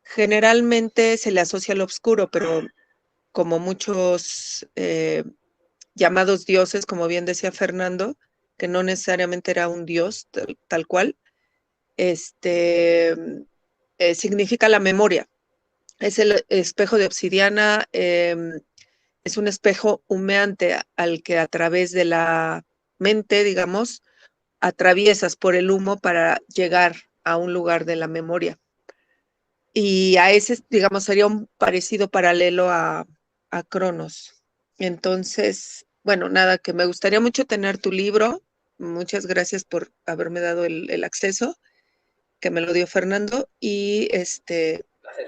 Generalmente se le asocia al oscuro, pero como muchos llamados dioses, como bien decía Fernando, que no necesariamente era un dios tal cual, significa la memoria. Es el espejo de obsidiana, es un espejo humeante al que a través de la mente, digamos, atraviesas por el humo para llegar a un lugar de la memoria. Y a ese, digamos, sería un parecido paralelo a Cronos. Entonces, bueno, nada, que me gustaría mucho tener tu libro. Muchas gracias por haberme dado el acceso, que me lo dio Fernando, y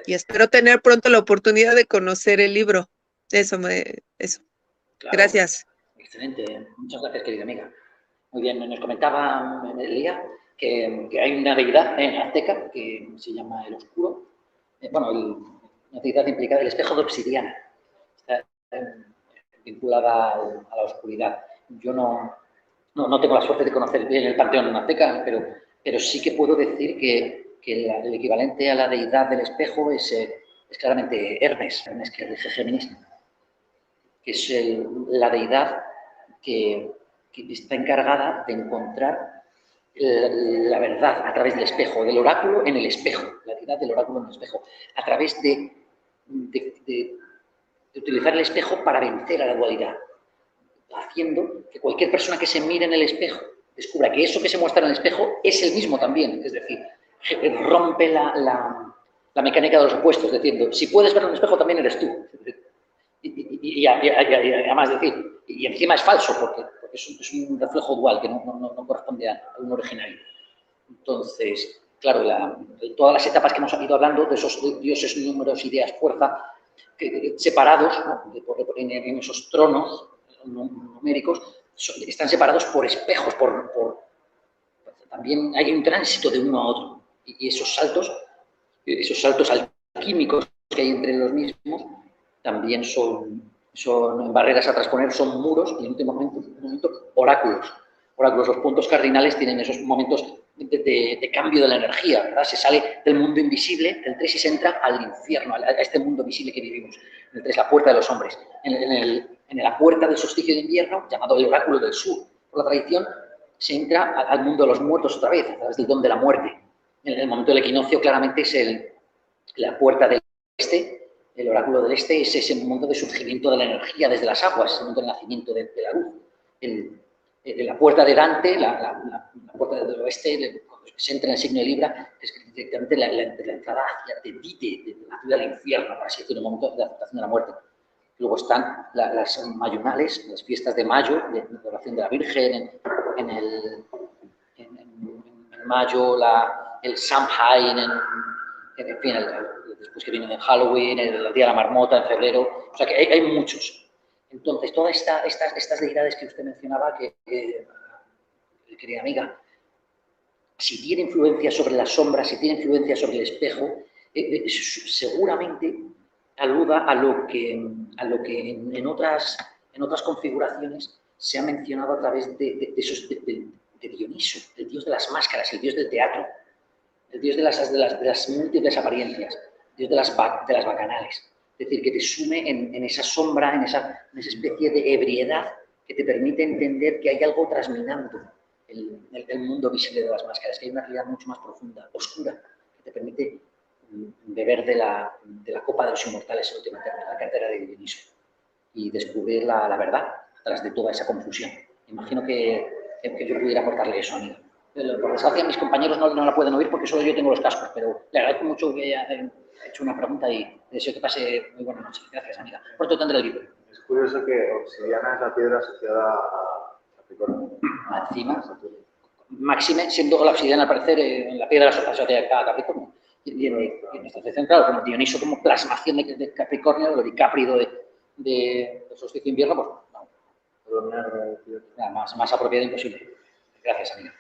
espero tener pronto la oportunidad de conocer el libro. Eso. Claro. Gracias. Excelente. Muchas gracias, querida amiga. Muy bien, nos comentaba Lía que hay una deidad azteca que se llama el Oscuro. Una deidad implicada, el espejo de obsidiana. Está vinculada a la oscuridad. Yo no tengo la suerte de conocer bien el panteón azteca, pero sí que puedo decir que el equivalente a la deidad del espejo es claramente Hermes, que rige Géminis, que es la deidad que está encargada de encontrar la verdad a través del espejo, del oráculo en el espejo, la verdad del oráculo en el espejo, a través de utilizar el espejo para vencer a la dualidad, haciendo que cualquier persona que se mire en el espejo descubra que eso que se muestra en el espejo es el mismo también, es decir, rompe la mecánica de los opuestos, diciendo, si puedes ver en el espejo también eres tú. Y además decir, y encima es falso porque es un reflejo dual que no corresponde a un originario. Entonces, claro, todas las etapas que hemos ido hablando de esos dioses, números, ideas, fuerza, separados, ¿no? en esos tronos numéricos, están separados por espejos, también hay un tránsito de uno a otro. Y esos saltos alquímicos que hay entre los mismos también son barreras a trasponer, son muros y en último momento oráculos. Los puntos cardinales tienen esos momentos de cambio de la energía, ¿verdad? Se sale del mundo invisible, el 3 y se entra al infierno, a este mundo visible que vivimos. El 3, la puerta de los hombres. En la puerta del solsticio de invierno, llamado el oráculo del sur, por la tradición, se entra al mundo de los muertos otra vez, a través del don de la muerte. En el momento del equinoccio, claramente, es la puerta del este. El oráculo del este es ese momento de surgimiento de la energía desde las aguas, el momento del nacimiento de la luz. La puerta de Dante, la puerta del oeste, cuando se entra en el signo de Libra, es directamente la entrada hacia de la ciudad del infierno, para así decirlo, el momento de la aceptación de la muerte. Luego están las mayunales, las fiestas de mayo, de oración de la Virgen, en mayo el Samhain, en fin, después que viene en Halloween, el Día de la Marmota en febrero, o sea que hay muchos. Entonces, todas estas deidades que usted mencionaba, querida amiga, si tiene influencia sobre la sombra, si tiene influencia sobre el espejo, seguramente aluda a lo que en otras configuraciones se ha mencionado a través de Dioniso, el dios de las máscaras, el dios del teatro, el dios de las múltiples apariencias, el dios de las bacanales. Es decir, que te sume en esa sombra, en esa especie de ebriedad que te permite entender que hay algo trasminando el mundo visible de las máscaras, que hay una realidad mucho más profunda, oscura, que te permite beber de la copa de los inmortales en última término, la cartera de Dioniso, y descubrir la verdad tras de toda esa confusión. Imagino que yo pudiera aportarle eso, amigo. Por desgracia, mis compañeros no la pueden oír porque solo yo tengo los cascos, pero le agradezco mucho que haya hecho una pregunta y deseo que pase muy buena noche. Gracias, amiga. Pronto tendré el libro. Es curioso que obsidiana es la piedra asociada a Capricornio. Encima, máxime, siendo la obsidiana al parecer la piedra asociada a Capricornio. Y en nuestra concepción, claro, como Dioniso como plasmación de Capricornio, lo dicáprido de solsticio de invierno, pues no. Más apropiado imposible. Gracias, amiga.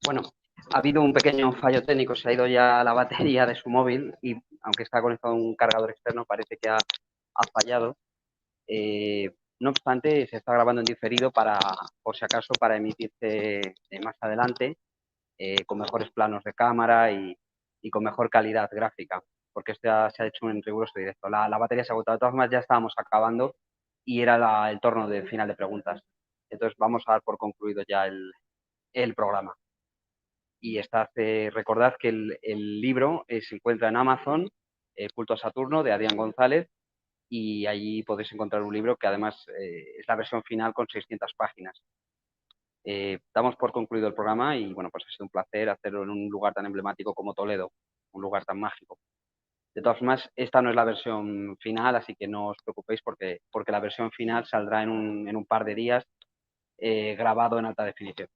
Bueno, ha habido un pequeño fallo técnico, se ha ido ya la batería de su móvil y aunque está conectado a un cargador externo parece que ha fallado. No obstante, se está grabando en diferido por si acaso, para emitirse más adelante con mejores planos de cámara y con mejor calidad gráfica, porque se ha hecho en riguroso directo. La batería se ha agotado. De todas formas, ya estábamos acabando y era el turno de final de preguntas. Entonces, vamos a dar por concluido ya el programa. Y recordad que el libro se encuentra en Amazon, Culto a Saturno, de Adrián González, y allí podéis encontrar un libro que además es la versión final con 600 páginas. Damos por concluido el programa y bueno, pues ha sido un placer hacerlo en un lugar tan emblemático como Toledo, un lugar tan mágico. De todas formas, esta no es la versión final, así que no os preocupéis porque la versión final saldrá en un par de días grabado en alta definición.